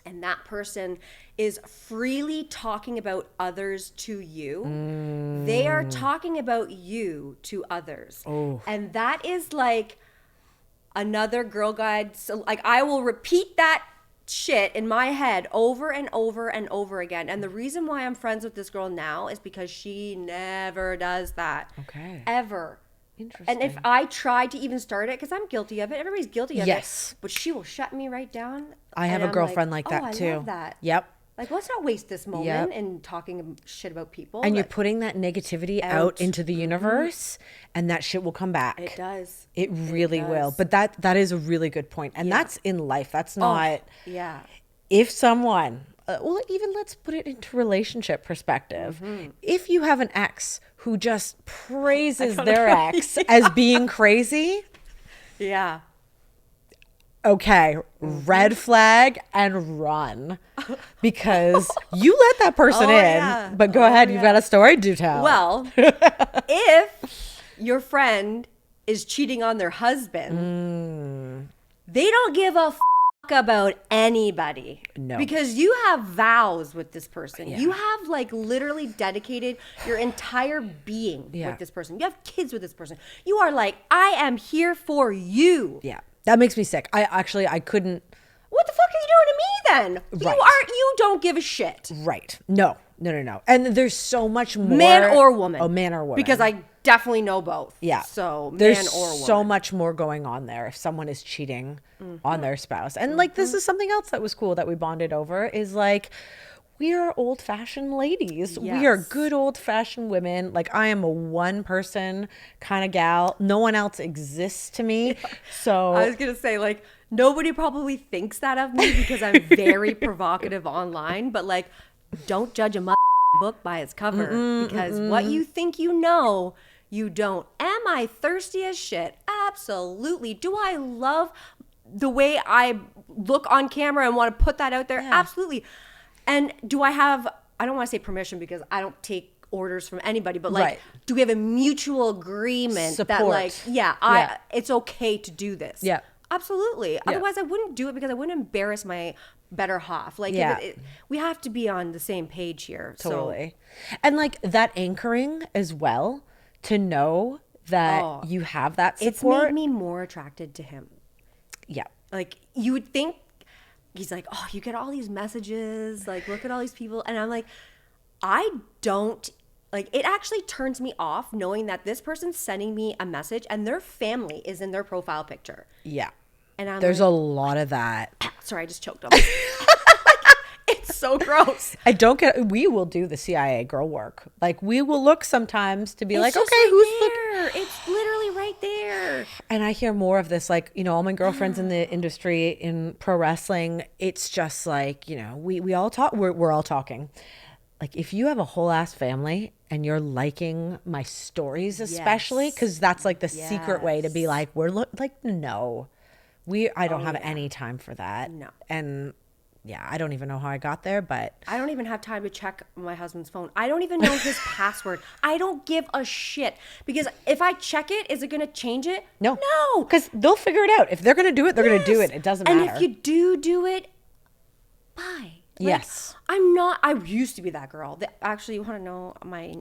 and that person is freely talking about others to you, they are talking about you to others. Oh. And that is like another girl guide. So like I will repeat that shit in my head over and over and over again. And the reason why I'm friends with this girl now is because she never does that. Okay. Ever. Interesting. And if I try to even start it, because I'm guilty of it, everybody's guilty of Yes. it, but she will shut me right down. I have and a I'm girlfriend like that I too. love that. Yep. Like, let's not waste this moment Yep. in talking shit about people. And you're that- putting that negativity out into the universe, and that shit will come back. It does. It really will. does. But that is a really good point. And that's in life. That's not Yeah. if someone well, even let's put it into relationship perspective. If you have an ex who just praises their ex as being crazy, Yeah. okay, red flag and run, because you let that person in. yeah. But go ahead, you've got a story to tell. Well, if your friend is cheating on their husband, they don't give a about anybody. No. Because you have vows with this person. You have like literally dedicated your entire being with this person. You have kids with this person. You are like, I am here for you. Yeah, that makes me sick. I couldn't. What the fuck are you doing to me then? Right. You don't give a shit. Right. No. And there's so much more. Man or woman. Oh, man or woman. Because I definitely know both. Yeah. So there's man or woman. so much more going on there if someone is cheating on their spouse. And like, this is something else that was cool that we bonded over is like, we are old fashioned ladies. We are Yes. good old fashioned women. Like, I am a one person kind of gal. No one else exists to me. So I was going to say, like, nobody probably thinks that of me because I'm very provocative online, but like, don't judge a book by its cover because what you think you know, you don't. Am I thirsty as shit? Absolutely. Do I love the way I look on camera and want to put that out there? Absolutely. And do I have, I don't want to say permission because I don't take orders from anybody, but like, do we have a mutual agreement that like, it's okay to do this? Yeah. Absolutely. Otherwise, I wouldn't do it because I wouldn't embarrass my better half. Like, we have to be on the same page here. Totally. And like that anchoring as well, to know that you have that support. It's made me more attracted to him. Yeah. Like, you would think he's like, oh, you get all these messages, like, look at all these people. And I'm like, I don't, like, it actually turns me off knowing that this person's sending me a message and their family is in their profile picture. Yeah. And I'm There's like, a lot of that. sorry, I just choked on it. It's so gross. I don't get. We will do the CIA girl work. Like, we will look sometimes to be like, just okay, right who's looking? there. It's literally right there. And I hear more of this, like, you know, all my girlfriends in the industry in pro wrestling. It's just like, you know, we all talk. We're all talking. Like, if you have a whole ass family and you're liking my stories, especially, because that's like the secret way to be like, no, I don't have any time for that. No. And yeah, I don't even know how I got there, but I don't even have time to check my husband's phone. I don't even know his password. I don't give a shit. Because if I check it, is it going to change it? no. No. Because they'll figure it out. If they're going to do it, they're going to do it. It doesn't matter. And if you do it, bye. Like, Yes. I used to be that girl. Actually, you want to know my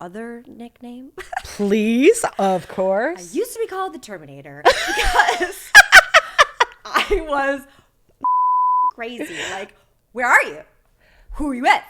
other nickname? Please, of I course. used to be called the Terminator because I was crazy. Like, where are you? Who are you with?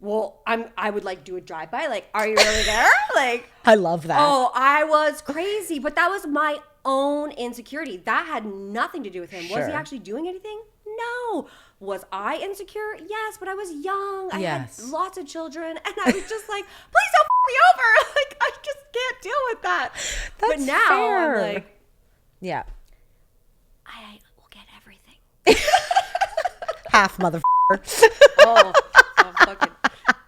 well, I would like do a drive-by. Like, are you really there? Like, I love that. oh, I was crazy. But that was my own insecurity. That had nothing to do with him. Was he Sure. actually doing anything? No. Was I insecure? Yes, but I was young. I had Yes. lots of children. And I was just like, please don't f me over. Like, I just can't deal with that. But That's now fair. I'm like, Yeah. I will get everything. Half mother. Oh, fucking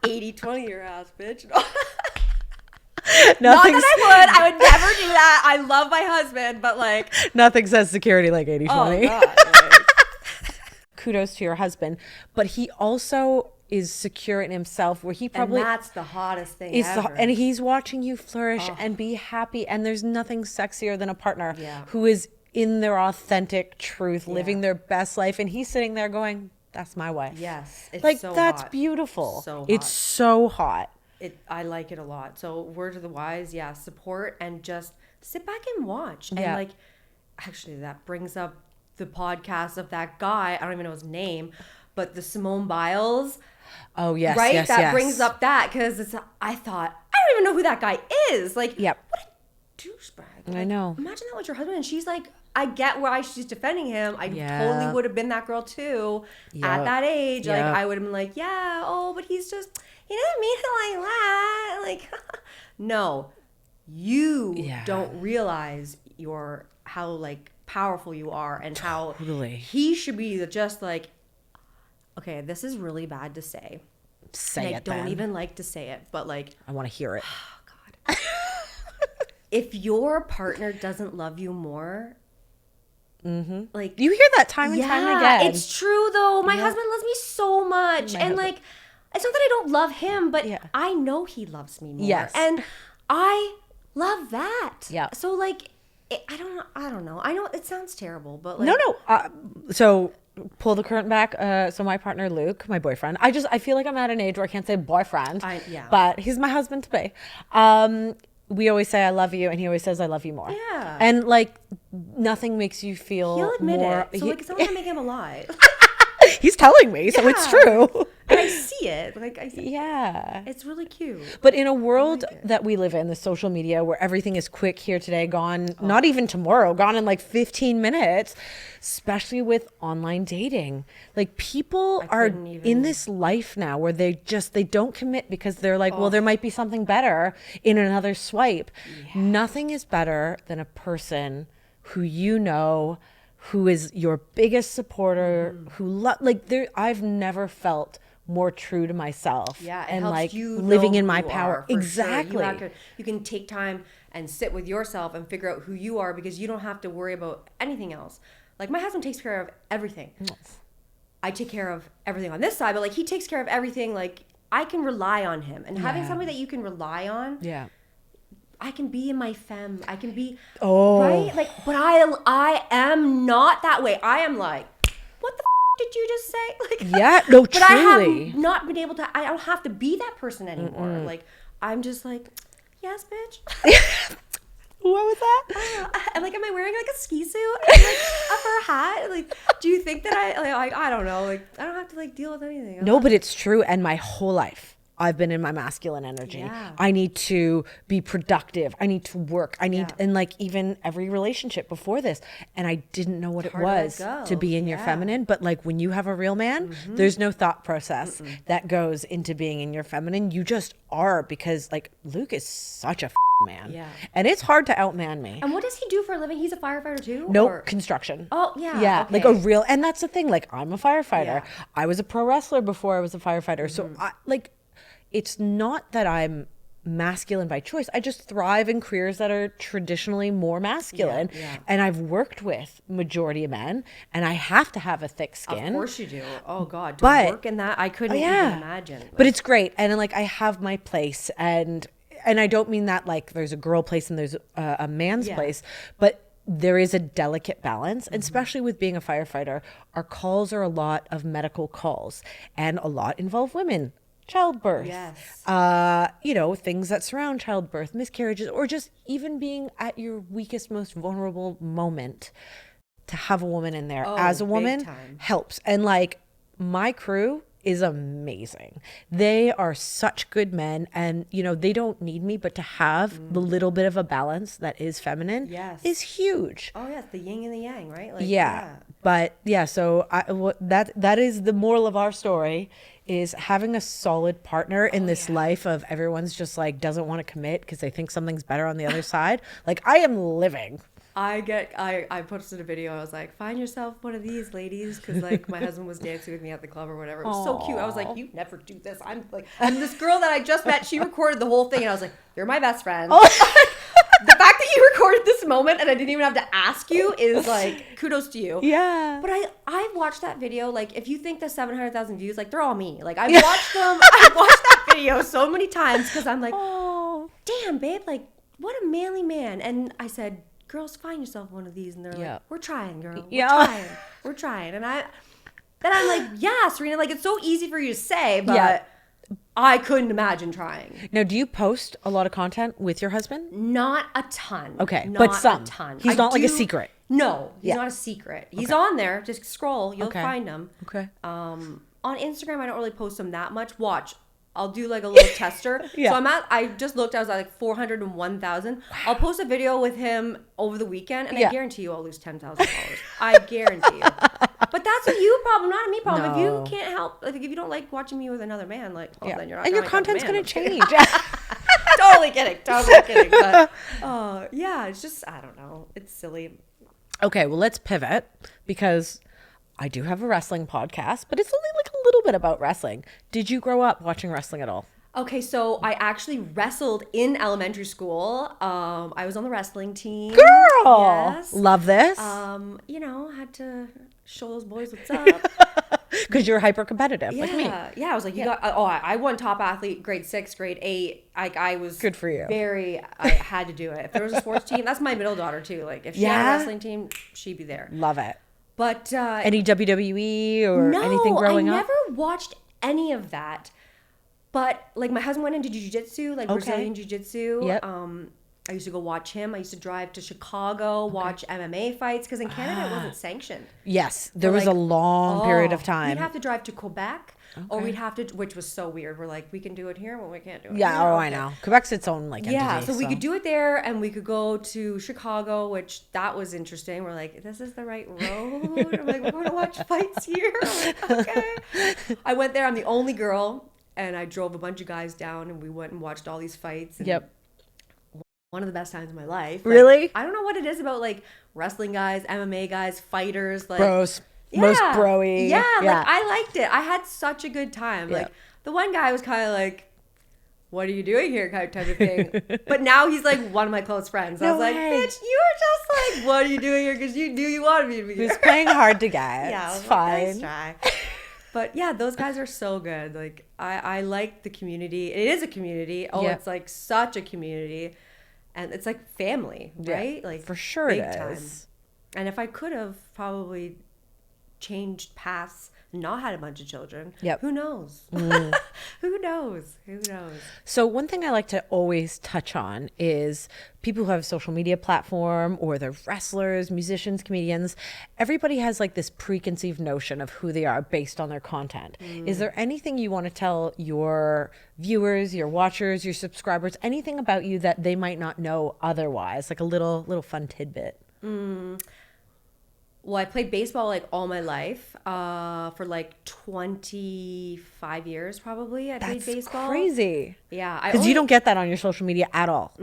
80-20 your ass, bitch. Not Nothing. that I would never do that. I love my husband, but like, Nothing says security like 80-20. oh God. Like, Kudos to your husband, but he also is secure in himself, where he and probably that's the hottest thing is ever. and he's watching you flourish and be happy. And there's nothing sexier than a partner Yeah. who is in their authentic truth, living their best life, and he's sitting there going, "That's my wife." Yes, it's like so that's hot. beautiful. So hot. It's so hot. I like it a lot. So word to the wise, yeah, support and just sit back and watch. And Yeah. like, actually, that brings up the podcast of that guy. I don't even know his name, but the Simone Biles. Oh yes, Right? yes, that yes. brings up that because I thought, I don't even know who that guy is. Like, Yep. what a douchebag. I Like, know. Imagine that was your husband. And she's like, I get why she's defending him. I Yeah. totally would have been that girl too Yep. at that age. Like, Yep. I would have been like, yeah, oh, but he didn't mean it like that. Like, no, you Yeah. don't realize how like powerful you are and how Totally. he should be just like, okay, this is really bad to say. Say And I it. don't then. even like to say it, but like, I want to hear it. oh God, if your partner doesn't love you more, like, You hear that time and time again. it's true though. My Yeah. husband loves me so much, My and husband- like, it's not that I don't love him, but Yeah. I know he loves me more. Yes. And I love that. Yeah. So like, I don't know. I know it sounds terrible, but like, No. So pull the curtain back. So my partner Luke, my boyfriend. I feel like I'm at an age where I can't say boyfriend. Yeah. But he's my husband to be. We always say I love you, and he always says I love you more. Yeah. And like nothing makes you feel he'll admit more. it. So like, it's not gonna make him a lie. He's telling me, so it's Yeah. true. And I see it. Like I see. Yeah. It's really cute. But in a world that we live in, the social media where everything is quick, here today, gone, not even tomorrow, gone in like 15 minutes, especially with online dating. Like people are couldn't even- in this life now where they don't commit because they're like, well, there might be something better in another swipe. Nothing is better than a person who you know, who is your biggest supporter, I've never felt more true to myself. Yeah, it and helps like you living know in who my you power. are, for sure. Exactly. You can take time and sit with yourself and figure out who you are because you don't have to worry about anything else. Like my husband takes care of everything. I take care of everything on this side, but like he takes care of everything. Like I can rely on him, and having Yeah. somebody that you can rely on, Yeah. I can be in my femme. I can be Oh. right. Like, but I am not that way. I am like, what the did you just say? Like, Yeah, no, but I truly. have not been able to. I don't have to be that person anymore. Like, I'm just like, yes, bitch. What was that? I'm like, am I wearing like a ski suit and like a fur hat? Like, do you think that I don't know. Like, I don't have to like deal with anything. No, but it's true. And my whole life, I've been in my masculine energy. Yeah. I need to be productive. I need to work. I need, Yeah. and like even every relationship before this. And I didn't know what it hard to let was go. to be in your Yeah. feminine. But like when you have a real man, there's no thought process that goes into being in your feminine. You just are, because like Luke is such a man. Yeah. And it's hard to outman me. And what does he do for a living? He's a firefighter too? No, Or- construction. Oh, yeah. Yeah, like okay. a real, and that's the thing. Like I'm a firefighter. Yeah. I was a pro wrestler before I was a firefighter. So it's not that I'm masculine by choice. I just thrive in careers that are traditionally more masculine. Yeah. And I've worked with majority of men, and I have to have a thick skin. Of course you do. Oh God, to But- work in that, I couldn't Yeah. even imagine. But it's great, and like I have my place, and I don't mean that like there's a girl place and there's a man's Yeah. place, but there is a delicate balance, and especially with being a firefighter, our calls are a lot of medical calls, and a lot involve women. Childbirth, Yes. Things that surround childbirth, miscarriages, or just even being at your weakest, most vulnerable moment. To have a woman in there as a big woman time. helps. And like my crew is amazing. They are such good men, and you know, they don't need me, but to have the little bit of a balance that is feminine is huge. Oh yeah, it's the yin and the yang, right? Like, But yeah, so that is the moral of our story, is having a solid partner in this life of everyone's just like doesn't want to commit because they think something's better on the other side. Like, I am living. I posted a video. I was like, find yourself one of these ladies, because like my husband was dancing with me at the club or whatever. It was so cute. I was like, you never do this. I'm this girl that I just met. She recorded the whole thing, and I was like, you're my best friend. The fact that you recorded this moment and I didn't even have to ask you is like, kudos to you. Yeah. But I watched that video. Like, if you think the 700,000 views, like, they're all me. Like, I watched them. I watched that video so many times because I'm like, damn, babe, like, what a manly man. And I said, girls, find yourself one of these. And they're like, we're trying, girl. We're trying. And I'm like, yeah, Serena, like, it's so easy for you to say, but I couldn't imagine trying. Now, do you post a lot of content with your husband? Not a ton. Okay, not but some. A ton. He's not like a secret. No, he's not a secret. He's on there. Just scroll. You'll find him. Okay. On Instagram, I don't really post him that much. Watch. I'll do like a little tester. So I just looked, I was at like 401,000. Wow. I'll post a video with him over the weekend, and I guarantee you I'll lose 10,000 followers. I guarantee you. But that's a you problem, not a me problem. No. If you can't help, like, if you don't like watching me with another man, like, then you're not. And your content's going to change. Totally kidding. But it's just, I don't know. It's silly. Okay, well, let's pivot, because I do have a wrestling podcast, but it's only like a little bit about wrestling. Did you grow up watching wrestling at all? Okay, so I actually wrestled in elementary school. I was on the wrestling team. Girl! Yes. Love this. Had to show those boys what's up. Because you're hyper competitive, like me. Yeah, I was like, I won top athlete grade 6, grade 8. I was good for you. I had to do it. If there was a sports team, that's my middle daughter too. Like, if she had a wrestling team, she'd be there. Love it. But any WWE or anything growing up? I never watched any of that. But like, my husband went into jiu-jitsu, like Brazilian jiu-jitsu. Yep. I used to go watch him. I used to drive to Chicago, watch MMA fights, because in Canada it wasn't sanctioned. Yes, there was a long period of time. We'd have to drive to Quebec, or we'd have to, which was so weird. We're like, we can do it here, but we can't do it here. I know. Quebec's its own like entity. Yeah, so we could do it there, and we could go to Chicago, which that was interesting. We're like, this is the right road? I'm like, we're going to watch fights here? I'm like, okay. I went there. I'm the only girl, and I drove a bunch of guys down, and we went and watched all these fights. And one of the best times of my life. Like, really? I don't know what it is about like wrestling guys, MMA guys, fighters, like bros. Most bro-y. Yeah, like I liked it. I had such a good time. Like, the one guy was kind of like, what are you doing here, kind of type of thing. But now he's like one of my close friends. I was like, bitch, you were just like, what are you doing here? Because you knew you wanted me to be here. He was playing hard to get. Yeah, it's fine. Nice try. But yeah, those guys are so good. Like, I like the community. It is a community. It's like such a community. And it's like family, right? Like, for sure big it is. Time. And if I could have probably changed paths, not had a bunch of children, who knows? Who knows? So one thing I like to always touch on is people who have a social media platform, or they're wrestlers, musicians, comedians. Everybody has like this preconceived notion of who they are based on their content. Is there anything you want to tell your viewers, your watchers, your subscribers, anything about you that they might not know otherwise? Like a little fun tidbit. Well, I played baseball like all my life, for like 25 years probably. I played baseball. That's crazy. Yeah. Because you don't get that on your social media at all.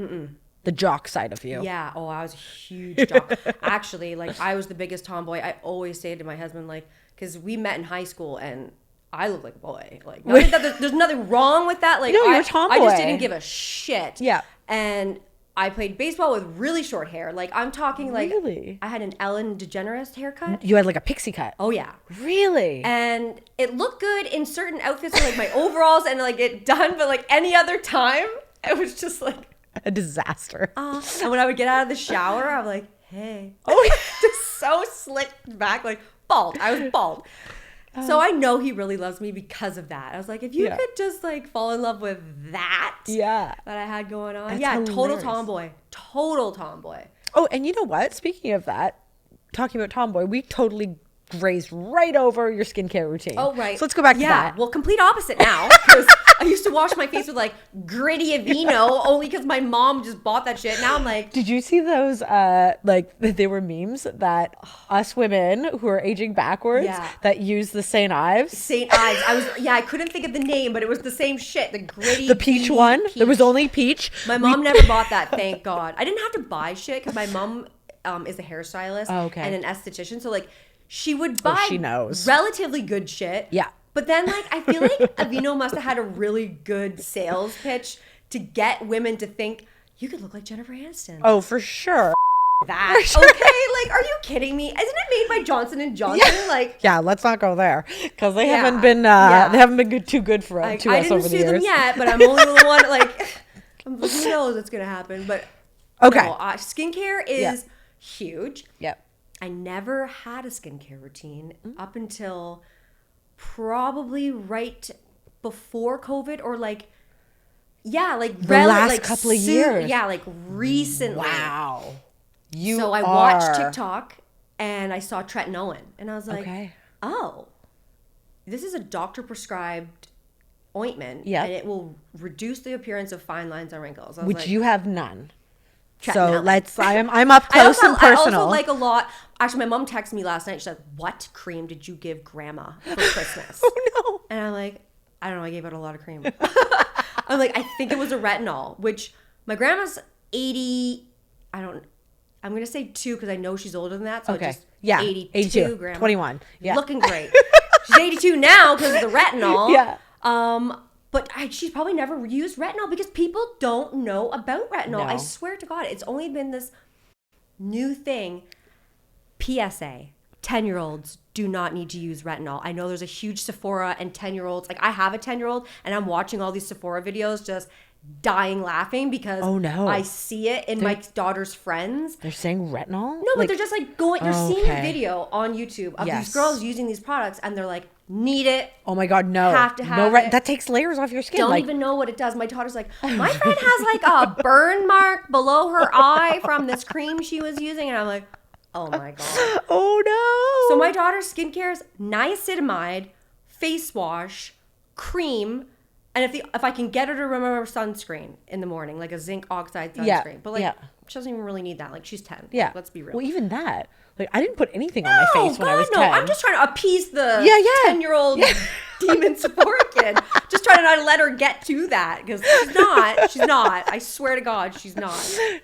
The jock side of you. Yeah. Oh, I was a huge jock. Actually, like, I was the biggest tomboy. I always say to my husband, like, because we met in high school and I look like a boy. Like, there's nothing wrong with that. Like, you're a tomboy. I just didn't give a shit. Yeah. And I played baseball with really short hair. Like, I'm talking like, really? I had an Ellen DeGeneres haircut. You had like a pixie cut. Oh yeah. Really? And it looked good in certain outfits, with like my overalls and like it done, but like any other time, it was just like a disaster. And when I would get out of the shower, I'm like, hey. Oh, just so slicked back, like bald. I was bald. So I know he really loves me because of that. I was like, if you could just like fall in love with that that I had going on. That's Total hilarious. Total tomboy. Oh, and you know what? Speaking of that, talking about tomboy, we totally grazed right over your skincare routine. Oh, right. So let's go back to that. Well, complete opposite now, because I used to wash my face with like gritty Aveeno only because my mom just bought that shit. Now I'm like, Did you see those, like, they were memes that us women who are aging backwards that use the St. Ives? St. Ives. I couldn't think of the name, but it was the same shit. The gritty. The peach one? Peach. There was only peach? My mom never bought that, thank God. I didn't have to buy shit because my mom is a hairstylist and an esthetician. So, like, she would buy she knows. relatively good shit. Yeah. But then, like, I feel like Aveeno must have had a really good sales pitch to get women to think, you could look like Jennifer Aniston. Oh, for sure. That. For sure. Okay, like, are you kidding me? Isn't it made by Johnson & Johnson? Yeah. Like, yeah, let's not go there because they haven't been they haven't been too good for us over the years. I didn't sue them yet, but I'm only the one, like, who knows what's going to happen. But, okay. No, skincare is huge. Yep. I never had a skincare routine up until probably right before COVID or like the last like couple of years. Yeah, like recently. Wow. So I watched TikTok and I saw tretinoin and I was like, oh, this is a doctor prescribed ointment and it will reduce the appearance of fine lines and wrinkles. Which like, you have none. Tretinoin. So I'm up close and personal. I also like a lot. Actually, my mom texted me last night. She said, "What cream did you give Grandma for Christmas?" Oh no! And I'm like, I don't know. I gave out a lot of cream. I'm like, I think it was a retinol, which my grandma's 80. I'm gonna say 2 because I know she's older than that. So just 82 grandma. 21. Yeah, looking great. She's 82 now because of the retinol. Yeah. But she's probably never used retinol because people don't know about retinol. No. I swear to God, it's only been this new thing. PSA, 10-year-olds do not need to use retinol. I know there's a huge Sephora and 10-year-olds. Like, I have a 10-year-old and I'm watching all these Sephora videos just dying laughing because I see it in my daughter's friends. They're saying retinol? No, but they're just like going, they're seeing a video on YouTube of these girls using these products and they're like, need it. Oh my God, no. Have to have it. That takes layers off your skin. Don't even know what it does. My daughter's like, my friend has like a burn mark below her eye from this cream she was using. And I'm like, oh my God. Oh no. So my daughter's skincare is niacinamide, face wash, cream, and if I can get her to remember sunscreen in the morning, like a zinc oxide sunscreen. But like she doesn't even really need that. Like she's 10. Yeah. Like, let's be real. Well, even that. Like I didn't put anything on my face when I was 10. I'm just trying to appease the 10-year-old demon Sephora kid. Just trying to not let her get to that because she's not. I swear to God, she's not.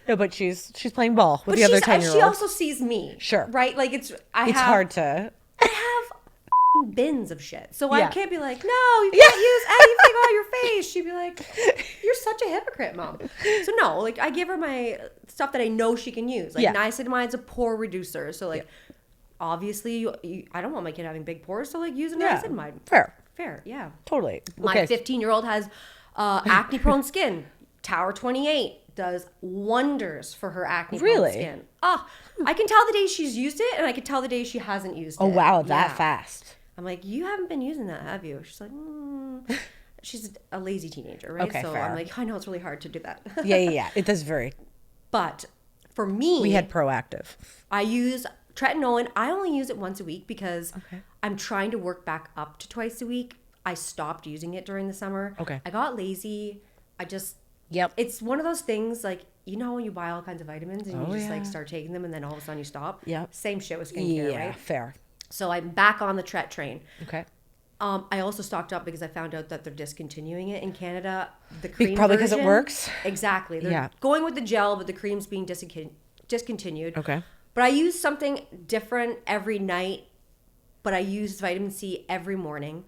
No, but she's playing ball with the other 10-year-olds. She also sees me. Sure. Right? Like it's hard to. I have bins of shit. So I can't be like, no, you can't use anything on your face. She'd be like, you're such a hypocrite, Mom. So no, like I give her my stuff that I know she can use. Like niacinamide's a pore reducer. So like obviously I don't want my kid having big pores. So like use a niacinamide. Fair. Yeah. Totally. My 15-year-old has acne prone skin. Tower 28 does wonders for her acne prone skin. Oh, I can tell the day she's used it and I can tell the day she hasn't used it. Oh wow, that fast. I'm like, you haven't been using that, have you? She's like, she's a lazy teenager, right? Okay, so fair. I'm like, I know it's really hard to do that. Yeah. It does very. But for me, we had Proactive. I use tretinoin. I only use it once a week because I'm trying to work back up to twice a week. I stopped using it during the summer. Okay. I got lazy. I just, it's one of those things like, you know, when you buy all kinds of vitamins and you just like start taking them and then all of a sudden you stop. Yeah. Same shit with skincare, right? Fair. So I'm back on the Tret train. Okay. I also stocked up because I found out that they're discontinuing it in Canada. The cream probably because version, it works. Exactly. They're going with the gel, but the cream's being discontinued. Okay. But I use something different every night. But I use vitamin C every morning.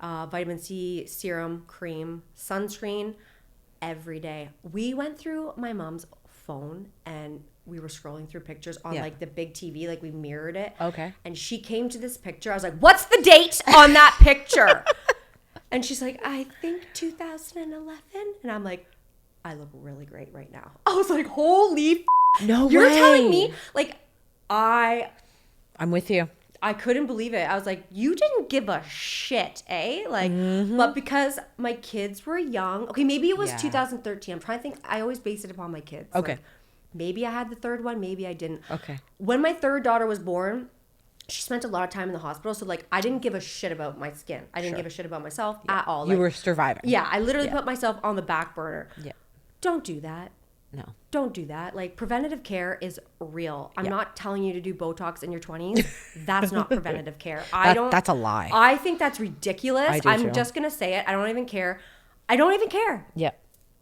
Vitamin C serum, cream, sunscreen every day. We went through my mom's phone and we were scrolling through pictures on like the big TV, like we mirrored it. Okay. And she came to this picture. I was like, what's the date on that picture? And she's like, I think 2011. And I'm like, I look really great right now. I was like, holy no you're way. telling me? Like, I'm with you. I couldn't believe it. I was like, you didn't give a shit, eh? Like, but because my kids were young. Okay, maybe it was 2013. I'm trying to think. I always base it upon my kids. Okay. Like, maybe I had the third one. Maybe I didn't. Okay. When my third daughter was born, she spent a lot of time in the hospital. So like, I didn't give a shit about my skin. I didn't give a shit about myself at all. You like, were surviving. Yeah, I literally put myself on the back burner. Yeah. Don't do that. No. Don't do that. Like, preventative care is real. I'm not telling you to do Botox in your 20s. That's not preventative care. That's a lie. I think that's ridiculous. I'm too. Just going to say it. I don't even care. I don't even care. Yeah.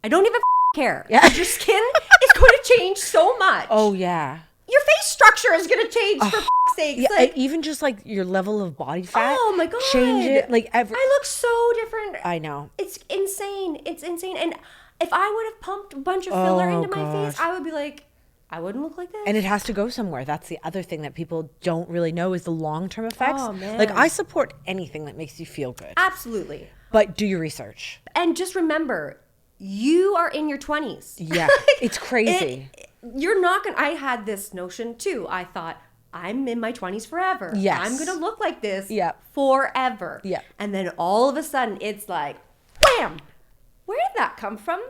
I don't even care. Yeah. Your skin is going to change so much. Oh, yeah. Your face structure is going to change for sakes. Yeah, like, even just like your level of body fat. Oh my God. Change it. Like I look so different. I know. It's insane. It's insane. And if I would have pumped a bunch of filler into my face, I would be like, I wouldn't look like this. And it has to go somewhere. That's the other thing that people don't really know is the long-term effects. Oh, man. Like, I support anything that makes you feel good. Absolutely. But do your research. And just remember, you are in your 20s. Yeah. It's crazy. You're not going to... I had this notion, too. I thought, I'm in my 20s forever. Yes. I'm going to look like this forever. Yeah. And then all of a sudden, it's like, wham! Where did that come from?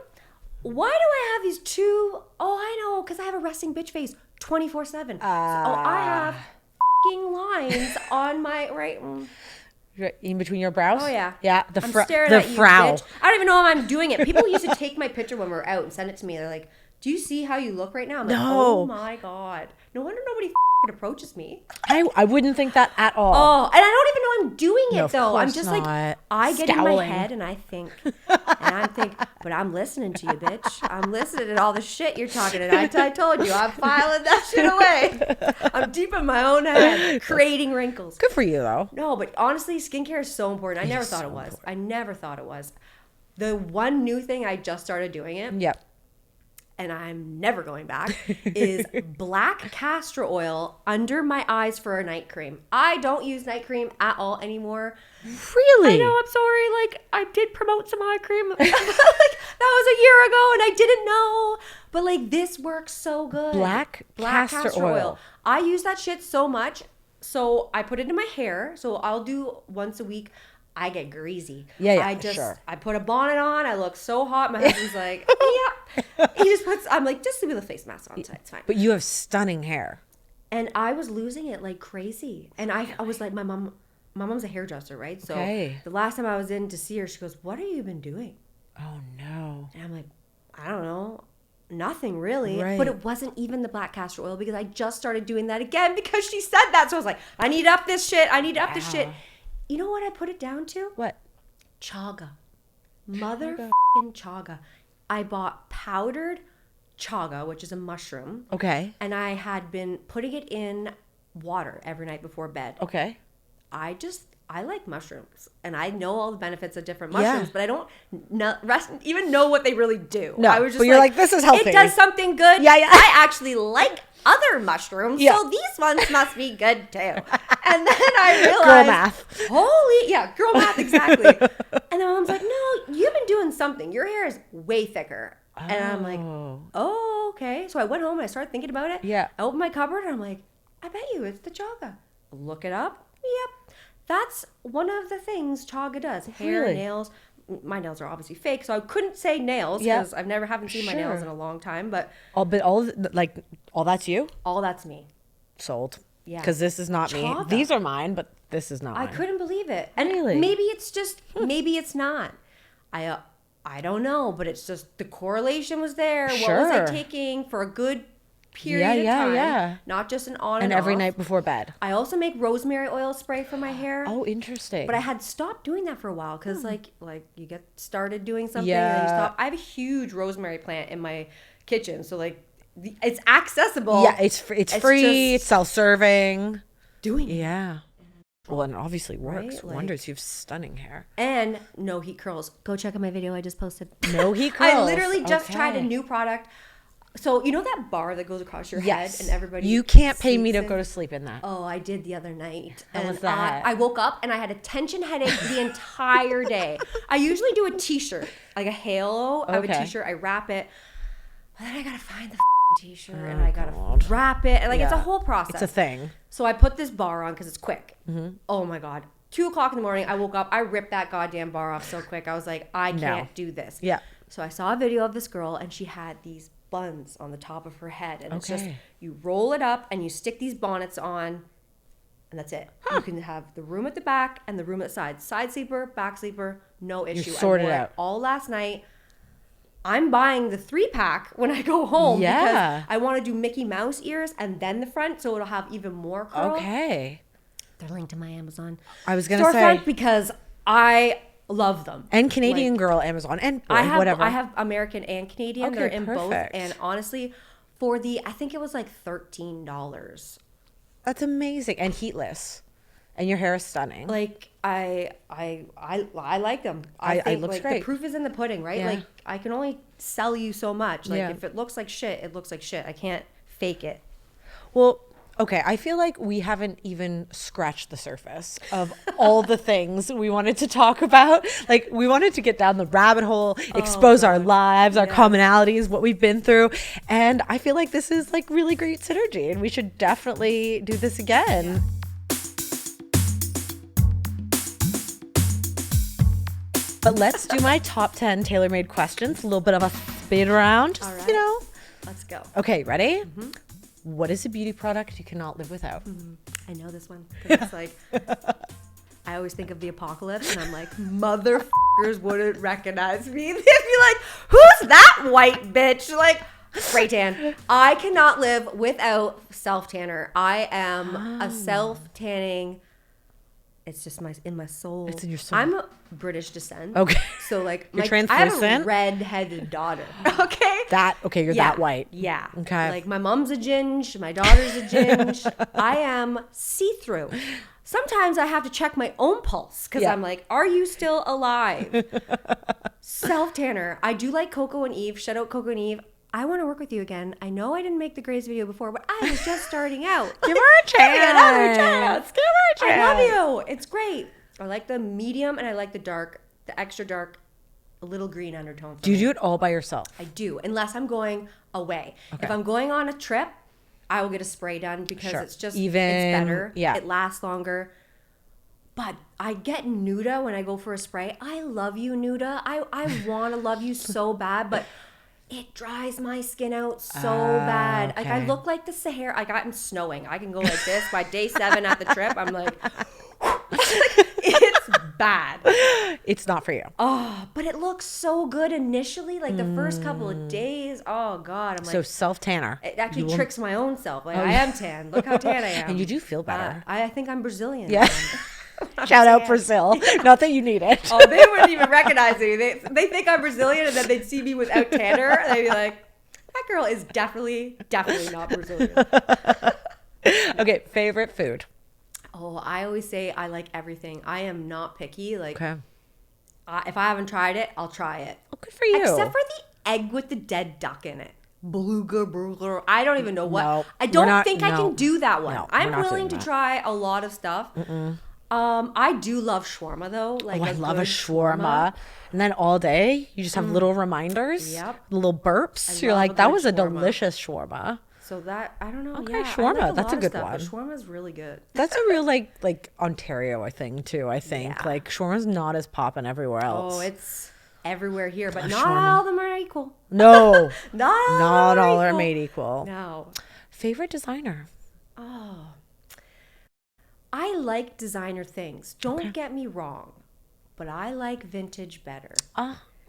Why do I have these two? Oh, I know, because I have a resting bitch face 24/7. I have f***ing lines on my right. In between your brows? Oh, yeah. Yeah. I'm staring the at you, frown. bitch. I don't even know if I'm doing it. People used to take my picture when we were out and send it to me. They're like, do you see how you look right now? I'm like, No. oh my God. No wonder nobody approaches me. I wouldn't think that at all. Oh, and I don't even know I'm doing it, No, of though. I'm course just not. like, I get in my Scowling. head and I think, but I'm listening to you, bitch. I'm listening to all the shit you're talking. And I told you, I'm filing that shit away. I'm deep in my own head, creating wrinkles. Good for you, though. No, but honestly, skincare is so important. I never thought it was. I never thought it was. The one new thing I just started doing it. Yep. And I'm never going back, is black castor oil under my eyes for a night cream. I don't use night cream at all anymore. Really? I know, I'm sorry. Like, I did promote some eye cream. Like, that was a year ago, and I didn't know. But, like, this works so good. Black castor oil. I use that shit so much. So I put it in my hair. So I'll do once a week. I get greasy. Yeah, I put a bonnet on. I look so hot. My husband's like, yeah. He just puts, I'm like, just leave the face mask on, so it's fine. But you have stunning hair. And I was losing it like crazy. And I was like, my mom's a hairdresser, right? So the last time I was in to see her, she goes, what have you been doing? Oh, no. And I'm like, I don't know. Nothing really. Right. But it wasn't even the black castor oil because I just started doing that again because she said that. So I was like, I need to up this shit. This shit. You know what I put it down to? What? Chaga. Motherfucking chaga. I bought powdered chaga, which is a mushroom. Okay. And I had been putting it in water every night before bed. Okay. I like mushrooms. And I know all the benefits of different mushrooms, but I don't even know what they really do. No, I was just but you're like, this is healthy. It does something good. Yeah, yeah. I actually like other mushrooms, Yeah. so these ones must be good too. And then I realized, Girl math. Girl math, exactly. And then my mom's like, no, you've been doing something. Your hair is way thicker. And I'm like, oh, okay. So I went home and I started thinking about it. Yeah. I opened my cupboard and I'm like, I bet you it's the chaga. Look it up. Yep. That's one of the things chaga does. Hair, Really? nails. My nails are obviously fake, so I couldn't say nails because I haven't seen my nails in a long time. But all that's you? all that's me. Sold. Yeah. Because this is not me. Chaga. These are mine, but this is not I mine. couldn't believe it. And Really? maybe it's just, maybe it's not. I don't know, but it's just the correlation was there. Sure. What was I taking for a good period of time? Yeah. Not just an on and every off. night before bed. I also make rosemary oil spray for my hair. Oh, interesting. But I had stopped doing that for a while because like you get started doing something Yeah. and then you stop. I have a huge rosemary plant in my kitchen, so like it's accessible. Yeah, it's free. It's self-serving. Doing it. Yeah. Well, and it obviously works. Right? Like- Wonders you have stunning hair. And no heat curls. Go check out my video I just posted. No heat curls. I literally just Okay. tried a new product. So you know that bar that goes across your head and everybody You can't pay me sleeps to in? go to sleep in that. Oh, I did the other night. How and was that? I woke up and I had a tension headache the entire day. I usually do a t-shirt, like a halo of a Okay. t-shirt. I wrap it. But then I gotta find the t-shirt and Oh, I gotta God. wrap it. And like it's a Yeah. whole process. It's a thing. So I put this bar on because it's quick. Mm-hmm. Oh my God. 2:00 in the morning, I woke up. I ripped that goddamn bar off so quick. I was like, I can't do this. Yeah. So I saw a video of this girl and she had these buns on the top of her head. And it's just, Okay. you roll it up and you stick these bonnets on. and that's it. You can have the room at the back and the room at the side. Side sleeper, back sleeper, no issue. Sorted I wore out. it all last night. I'm buying the 3-pack when I go home Yeah. because I want to do Mickey Mouse ears and then the front, so it'll have even more curl. Okay. They're linked to my Amazon I was gonna storefront say, because I love them. and Canadian Girl Amazon and boy, I have whatever. I have American and Canadian. Okay, They're in perfect. both. And honestly, for I think it was like $13. That's amazing and heatless, and your hair is stunning. Like I like them. I think looks like, great. The proof is in the pudding, right? Yeah. Like I can only sell you so much. Like Yeah. if it looks like shit, it looks like shit. I can't fake it. Well, okay, I feel like we haven't even scratched the surface of all the things we wanted to talk about. Like, we wanted to get down the rabbit hole, expose our lives, our commonalities, what we've been through. And I feel like this is like really great synergy, and we should definitely do this again. But let's do my top 10 tailor-made questions, a little bit of a speed round, All right. you know. Let's go. Okay, ready? What is a beauty product you cannot live without? I know this one. 'Cause it's like I always think of the apocalypse, and I'm like, motherfuckers wouldn't recognize me. They'd be like, "Who's that white bitch?" Like, spray tan. I cannot live without self tanner. I am a self tanning. It's just in my soul. It's in your soul. I'm British descent. Okay. So like, You're I have a translucent? red-headed daughter. Okay. You're that white. Yeah. Okay. Like my mom's a ginge, my daughter's a ginge. I am see-through. Sometimes I have to check my own pulse because Yeah. I'm like, are you still alive? Self-tanner. I do like Coco and Eve. Shout out Coco and Eve. I want to work with you again. I know I didn't make the Grace video before, but I was just starting out. Give her a chance. Give me another chance. Give her a chance. I love you. It's great. I like the medium and I like the dark, the extra dark, a little green undertone. For Do you me. do it all by yourself? I do, unless I'm going away. Okay. If I'm going on a trip, I will get a spray done because Sure. it's just Even- it's better. yeah. It lasts longer. But I get Nuda when I go for a spray. I love you, Nuda. I want to love you so bad, but it dries my skin out so bad. Like I okay. look like the Sahara. I got snowing. I can go like this. By day 7 at the trip, I'm like, it's bad. It's not for you. Oh, but it looks so good initially. Like the first couple of days. Oh God, I'm like. So self-tanner. It actually You will- tricks my own self. Like I am tan. Look how tan I am. And you do feel better. I think I'm Brazilian. Yeah. Shout out Brazil. Not that you need it. Oh, they wouldn't even recognize me. They think I'm Brazilian, and then they'd see me without tanner, and they'd be like, "That girl is definitely not Brazilian." Okay, favorite food. Oh, I always say I like everything. I am not picky. Like, Okay. if I haven't tried it, I'll try it. Oh, good for you. Except for the egg with the dead duck in it. Beluga. I don't even know what. No, I we're don't not- think I no. can do that one. No, we're I'm not willing doing to that. try a lot of stuff. I do love shawarma though. Like Oh, I love a good shawarma. And then all day, you just have little reminders, Yep. little burps. I You're love like, a that good was a shawarma. delicious shawarma. So that I don't know. Okay, Yeah, shawarma, I like that's a lot of good stuff, one. But shawarma's really good. That's a real like Ontario, I think, too. I think Yeah. like shawarma's not as poppin' everywhere else. Oh, it's everywhere here, but Love not shawarma. all of them are equal. No, Not not all all are equal. made equal. No. Favorite designer? Oh. I like designer things. Don't get me wrong, but I like vintage better.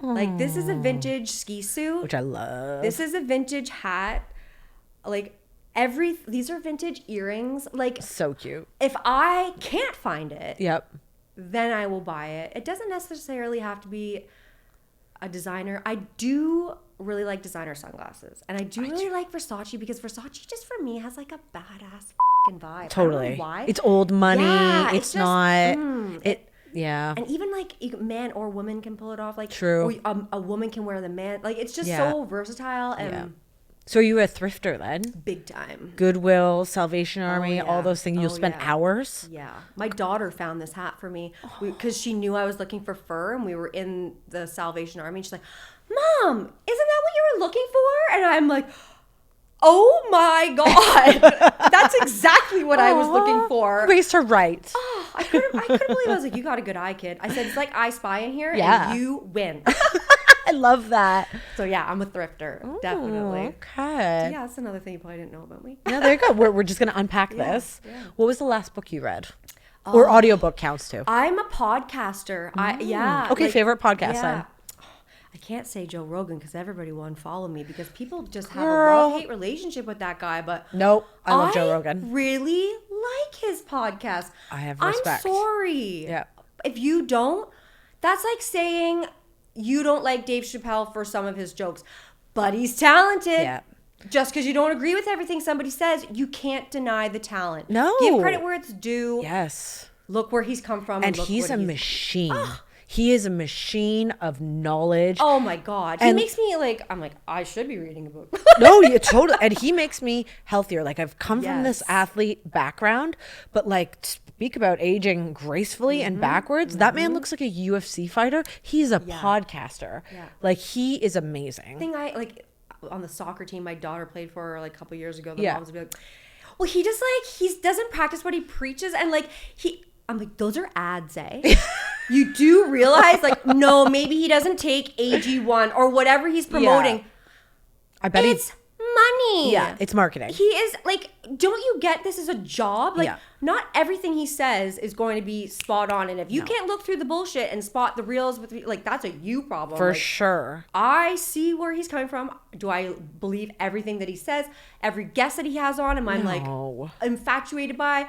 Like this is a vintage ski suit. Which I love. This is a vintage hat. Like these are vintage earrings. Like So cute. if I can't find it, Yep. then I will buy it. It doesn't necessarily have to be a designer. I do really like designer sunglasses. And I do really like Versace because Versace just for me has like a badass fucking vibe. I don't Totally. know why. It's old money. Yeah, it's just, not. Yeah. and even like man or woman can pull it off. Like True. Or, a woman can wear the man. Like it's just Yeah. so versatile and Yeah. So are you a thrifter then? big time. Goodwill, Salvation Army, yeah. all those things. You'll Oh, spend yeah. hours. Yeah. My daughter found this hat for me because she knew I was looking for fur and we were in the Salvation Army. And she's like, Mom, isn't that what you were looking for? And I'm like, oh my God. That's exactly what I was looking for. Raised her right. Oh, I couldn't believe I was like, you got a good eye, kid. I said, it's like I Spy in here Yeah. and you win. I love that. So yeah, I'm a thrifter, definitely. Okay. Yeah, that's another thing you probably didn't know about me. Yeah, there you go. We're just going to unpack this. Yeah. What was the last book you read? Or audiobook counts too. I'm a podcaster. Okay, favorite podcast then. I can't say Joe Rogan because everybody will unfollow me because people just have Girl. a love-hate relationship with that guy. But Nope, I love Joe Rogan. Really like his podcast. I have respect. I'm sorry. Yeah. If you don't, that's like saying you don't like Dave Chappelle for some of his jokes, but he's talented. Yeah. Just because you don't agree with everything somebody says, you can't deny the talent. No. Give credit where it's due. Yes. Look where he's come from. And look he's what a machine. He is a machine of knowledge. Oh my God. He makes me like, I'm like, I should be reading a book. No, you totally. And he makes me healthier. Like I've come from this Yes. athlete background, but like speak about aging gracefully and backwards. That man looks like a UFC fighter. He's a podcaster. Yeah. Like he is amazing. Thing I like on the soccer team my daughter played for like a couple years ago. The Yeah. moms would be like, well, he just like, he doesn't practice what he preaches. And like, I'm like, those are ads, eh? You do realize, like, no, maybe he doesn't take AG1 or whatever he's promoting. Yeah. I bet It's money. Yeah, it's marketing. He is like, don't you get this as a job? Like, Yeah. not everything he says is going to be spot on. And if you can't look through the bullshit and spot the reels with, like, that's a you problem. For Like, sure. I see where he's coming from. Do I believe everything that he says? Every guest that he has on? Am I like infatuated by?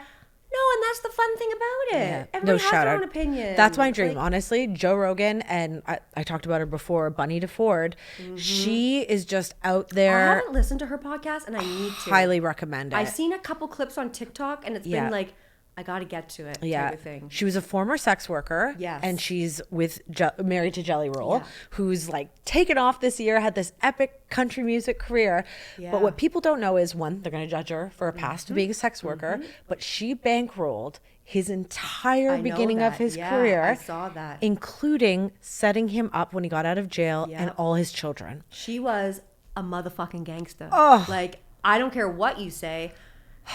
No, and that's the fun thing about it. Yeah. Everybody has their own opinion. That's my dream, Like, honestly. Joe Rogan, and I talked about her before, Bunny DeFord. She is just out I there. haven't listened to her podcast, and I need to. Highly recommend it. I've seen a couple clips on TikTok, and it's Yeah. been like, I got to get to it. Yeah, Type of thing. she was a former sex worker. Yes. And she's with married to Jelly Roll, Yeah. who's like taken off this year, had this epic country music career. Yeah. But what people don't know is one, they're going to judge her for a past Mm-hmm. of being a sex worker, but she bankrolled his entire I know beginning of that. his Yeah, career. I saw that. Including setting him up when he got out of jail and Yep. all his children. She was a motherfucking gangster. Oh. Like, I don't care what you say.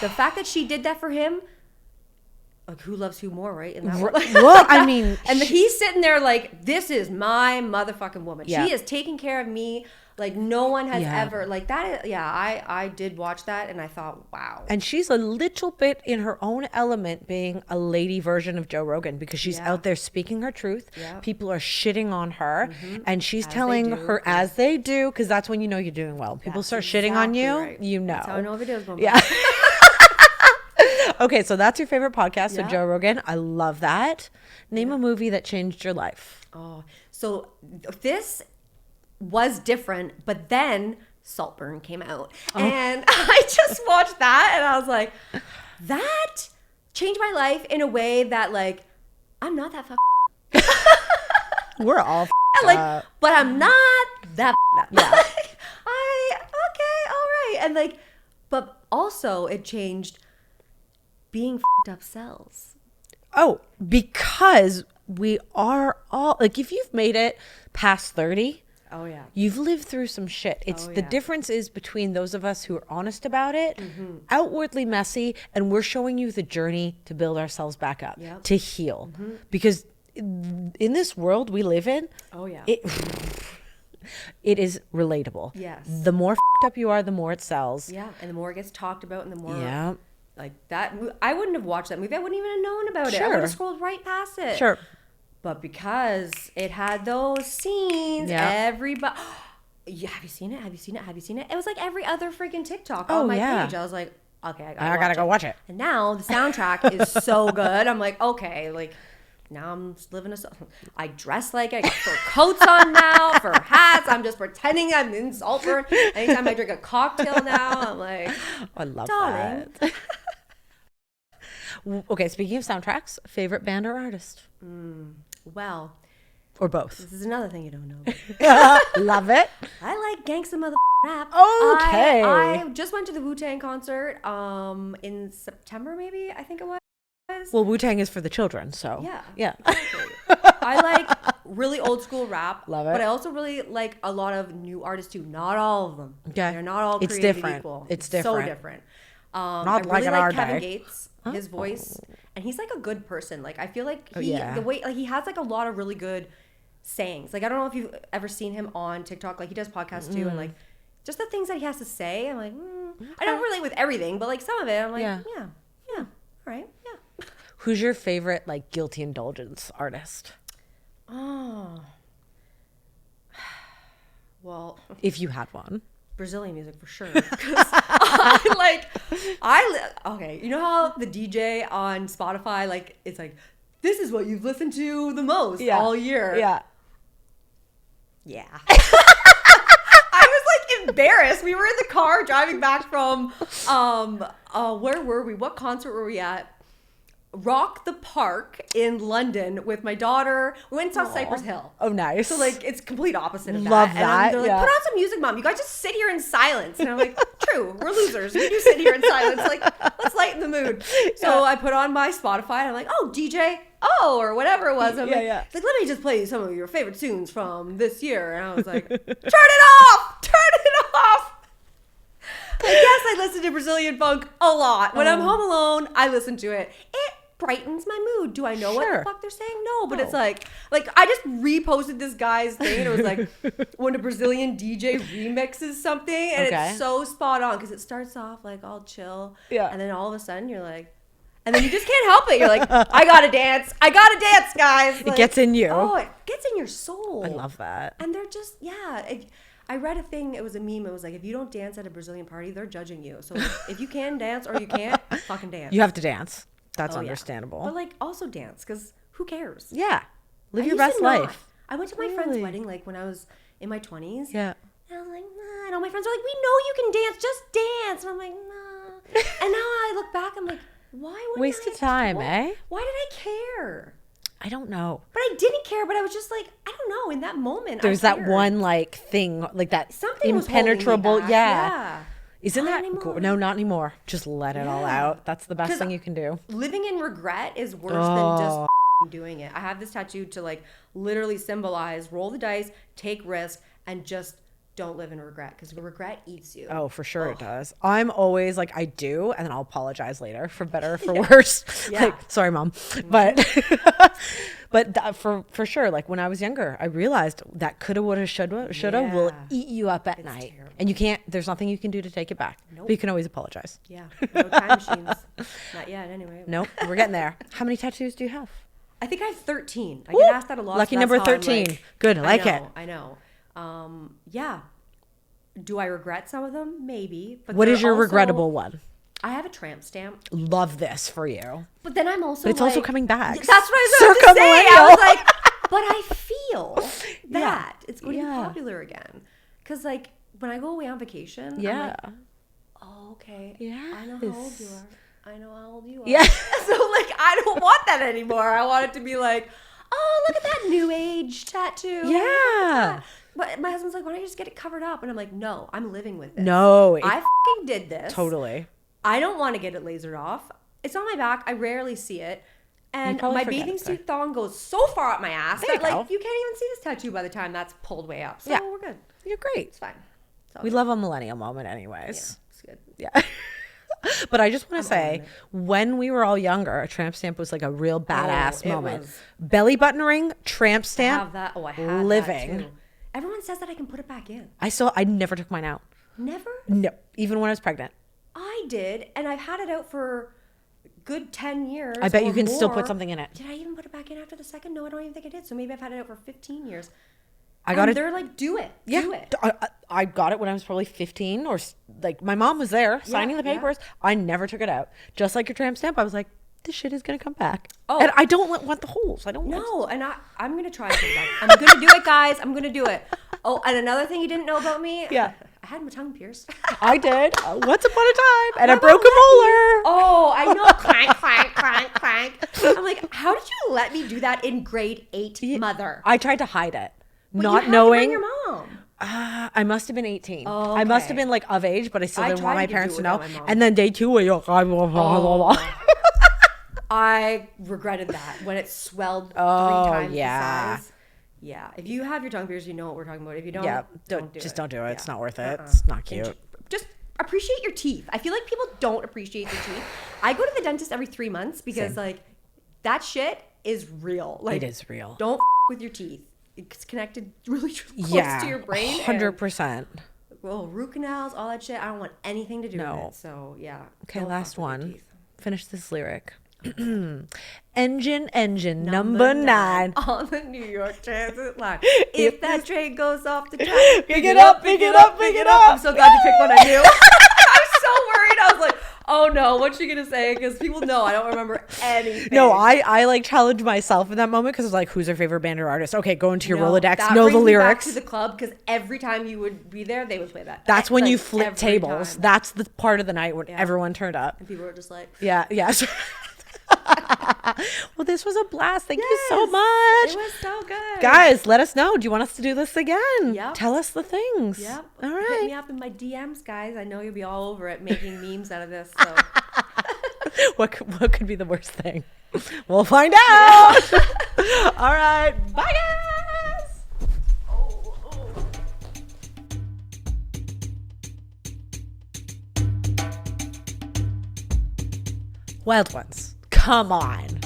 The fact that she did that for him, like, who loves who more, right? In that world. Well, I mean, And he's sitting there like, this is my motherfucking woman. Yeah. She is taking care of me like no one has Yeah. ever. Like that is, yeah, I did watch that and I thought, wow. and she's a little bit in her own element being a lady version of Joe Rogan because she's Yeah. out there speaking her truth. Yeah. People are shitting on her and she's As they telling do, her as they do because that's when you know you're doing well. People start shitting on you, right. you know. That's how I know a video's going. Yeah. Okay, so that's your favorite podcast, so Yeah. Joe Rogan. I love that. Name a movie that changed your life. Oh, so this was different, but then Saltburn came out, and I just watched that, and I was like, that changed my life in a way that, like, I'm not that We're all like, but I'm not that up. Yeah. Okay, all right, and like, but also it changed being up cells. Oh, because we are all like, if you've made it past 30, Oh yeah. you've lived through some shit. It's Oh, the yeah. difference is between those of us who are honest about it, outwardly messy, and we're showing you the journey to build ourselves back up, Yep. to heal. Because in this world we live in, Oh yeah. it is relatable. Yes. The more up you are, the more it sells. Yeah, and the more it gets talked about, and the more Yeah. like that. I wouldn't have watched that movie. I wouldn't even have known about it. I Sure. would have scrolled right past it. Sure. But because it had those scenes, Yeah. everybody. Yeah, have you seen it? Have you seen it? Have you seen it? It was like every other freaking TikTok Oh, on my yeah. page. I was like, okay, I gotta go watch it. And now the soundtrack is so good. I'm like, okay, like now I'm just living a. I dress like it. I got fur coats on now, fur hats. I'm just pretending I'm in Saltburn. Anytime I drink a cocktail now, I'm like, I love darling. that. Okay, speaking of soundtracks, favorite band or artist? Well, Or both? this is another thing you don't know. Love it. I like gangsta mother rap. Okay. I just went to the Wu-Tang concert in September, maybe, I think it was. Well, Wu-Tang is for the children, so. Yeah. Yeah. I like really old school rap. Love it. But I also really like a lot of new artists too. Not all of them. Okay. They're not all It's created different. equal. It's So different. different. Not I like really in like our Kevin day. Gates, his voice. And he's like a good person. Like I feel like yeah. the way like he has like a lot of really good sayings. Like, I don't know if you've ever seen him on TikTok. Like, he does podcasts too, and like just the things that he has to say. I'm like, I don't relate with everything, but like some of it, I'm like, yeah, all right, yeah. Who's your favorite like guilty indulgence artist? Oh, well, if you had one. Brazilian music for sure. Okay, you know how the DJ on Spotify, like, it's like, this is what you've listened to the most all year. Yeah. I was like embarrassed. We were in the car driving back from, where were we? What concert were we at? Rock the Park in London with my daughter. We went and saw Cypress Hill. Oh, nice. So like it's complete opposite of that. Love and that. They're like, put on some music, Mom. You guys just sit here in silence. And I'm like, true, we're losers. We do sit here in silence. Like, let's lighten the mood. So I put on my Spotify and I'm like, oh, DJ, or whatever it was. I'm like, it's like, let me just play you some of your favorite tunes from this year. And I was like, turn it off. Like, yes, I listen to Brazilian funk a lot. When I'm home alone, I listen to it. It brightens my mood. Do I know what the fuck they're saying? No, but it's like I just reposted this guy's thing and it was like when a Brazilian DJ remixes something and it's so spot on because it starts off like all chill and then all of a sudden you're like, and then you just can't help it. You're like, I gotta dance, guys. Like, it gets in you. Oh, it gets in your soul. I love that. And they're just I read a thing, it was a meme, it was like, if you don't dance at a Brazilian party, they're judging you. So if you can dance or you can't, fucking dance. You have to dance. That's understandable. But like also dance, because who cares? Yeah. Live your best life. I went to my friend's wedding like when I was in my 20s. Yeah. And I was like, nah. And all my friends were like, we know you can dance, just dance. And I'm like, nah. And now I look back, I'm like, why would Wasted time, eh? Why did I care? I don't know. But I didn't care, but I was just like, I don't know, in that moment. There's that one like thing, like that something impenetrable. Was yeah. Isn't not that anymore. No, not anymore. Just let it all out. That's the best thing you can do. Living in regret is worse than just doing it. I have this tattoo to like literally symbolize roll the dice, take risk, and just don't live in regret because regret eats you. Oh, for sure it does. I'm always like, I do, and then I'll apologize later for better or for worse. Like, sorry, Mom. But for sure, like when I was younger, I realized that coulda, woulda, shoulda will eat you up at night. Terrible. And you can't, there's nothing you can do to take it back. Nope. But you can always apologize. Yeah. No time machines. Not yet, anyway. Nope. We're getting there. How many tattoos do you have? I think I have 13. I get asked that a lot. Lucky number 13. Like, good. I like it. I know. Yeah. Do I regret some of them? Maybe. But what is your regrettable one? I have a tramp stamp. Love this for you. But then I'm also But it's also coming back. That's what I was about to say. I was like, but I feel that it's going to be popular again. Because like when I go away on vacation, I'm like, oh, okay. Yeah. I know how old you are. I know how old you are. Yeah. So like I don't want that anymore. I want it to be like, oh, look at that new age tattoo. Yeah. But my husband's like, why don't you just get it covered up? And I'm like, no, I'm living with this. No. I fucking did this. Totally. I don't want to get it lasered off. It's on my back. I rarely see it. And my bathing suit thong goes so far up my ass that like you can't even see this tattoo by the time that's pulled way up. So we're good. You're great. It's fine. We love a millennial moment anyways. Yeah, it's good. Yeah. But I just want to say, when we were all younger, a tramp stamp was like a real badass moment. Belly button ring, tramp stamp, I have that. Oh, I have living. That too. Everyone says that I can put it back in. I never took mine out. Never? No, even when I was pregnant. I did, and I've had it out for a good 10 years. I bet you can still put something in it. Did I even put it back in after the second? No, I don't even think I did. So maybe I've had it out for 15 years. I got it. They're like, do it. Yeah. Do it. I got it when I was probably 15 or like my mom was there signing the papers. I never took it out. Just like your tramp stamp, I was like, this shit is going to come back. Oh. And I don't want the holes. I don't want No, and I'm going to try and put it back. I'm going to do it, guys. I'm going to do it. Oh, and another thing you didn't know about me. Yeah. I had my tongue pierced. I did. Once upon a time. And I broke a molar. Oh, I know. Clank, clank, clank, clank. I'm like, how did you let me do that in grade 8, mother? I tried to hide it. But not you knowing. To bring your mom. I must have been 18. Oh, okay. I must have been like of age, but I still didn't want my parents to know. My and then day 2, I regretted that when it swelled 3 times the size. Yeah. If you have your tongue pierced, you know what we're talking about. If you don't, don't do it. It's not worth it. It's not cute. Just appreciate your teeth. I feel like people don't appreciate their teeth. I go to the dentist every 3 months because like that shit is real. Like it is real. Don't with your teeth. it's connected really close Yeah, to your brain. 100%. Well, root canals, all that shit. I don't want anything to do with it. So yeah. Okay, don't last fuck with your one. teeth. Finish this lyric. Engine, number 9. On the New York Transit line. If that train goes off the track, Pick it up, pick it up, pick it up. I'm so glad you picked one I knew. I was so worried. I was like, oh no, what's she going to say? Because people know I don't remember anything. No, I like challenged myself in that moment because I was like, who's your favorite band or artist? Okay, go into your Rolodex, that know the brings me back lyrics. to the club because every time you would be there, they would play that. That's when Like, you flip every tables. time. That's the part of the night when everyone turned up. And people were just like, Yeah. Well, this was a blast. Thank you so much. it was so good. Guys, let us know. Do you want us to do this again? Yep. Tell us the things. Yep. All Hit right. me up in my DMs, guys. I know you'll be all over it making memes out of this. So. What could be the worst thing? We'll find out. All right. Bye, guys. Wild ones, come on.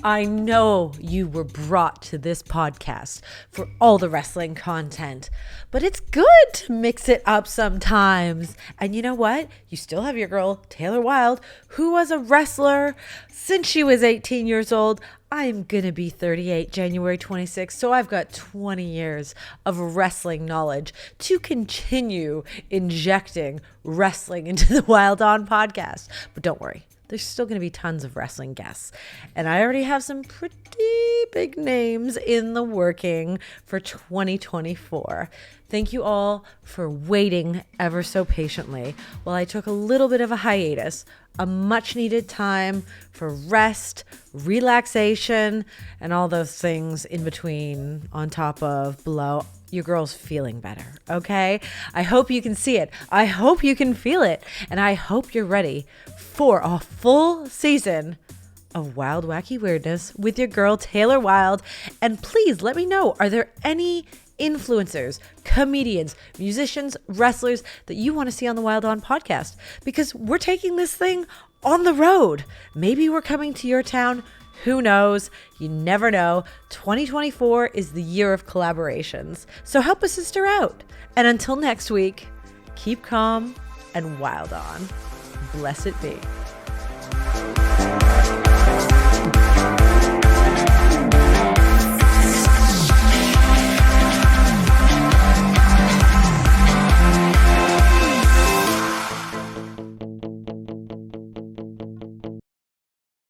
I know you were brought to this podcast for all the wrestling content, but it's good to mix it up sometimes. And you know what? You still have your girl, Taylor Wilde, who was a wrestler since she was 18 years old. I'm going to be 38 January 26th, so I've got 20 years of wrestling knowledge to continue injecting wrestling into the Wild On podcast. But don't worry. There's still going to be tons of wrestling guests. And I already have some pretty big names in the working for 2024. Thank you all for waiting ever so patiently while I took a little bit of a hiatus, a much needed time for rest, relaxation, and all those things in between, on top of, below. Your girl's feeling better, okay? I hope you can see it. I hope you can feel it. And I hope you're ready for a full season of Wild Wacky Weirdness with your girl, Taylor Wilde. And please let me know, are there any influencers, comedians, musicians, wrestlers that you want to see on the Wild On podcast? Because we're taking this thing on the road. Maybe we're coming to your town. Who knows? You never know. 2024 is the year of collaborations. So help a sister out. And until next week, keep calm and wild on. Blessed be.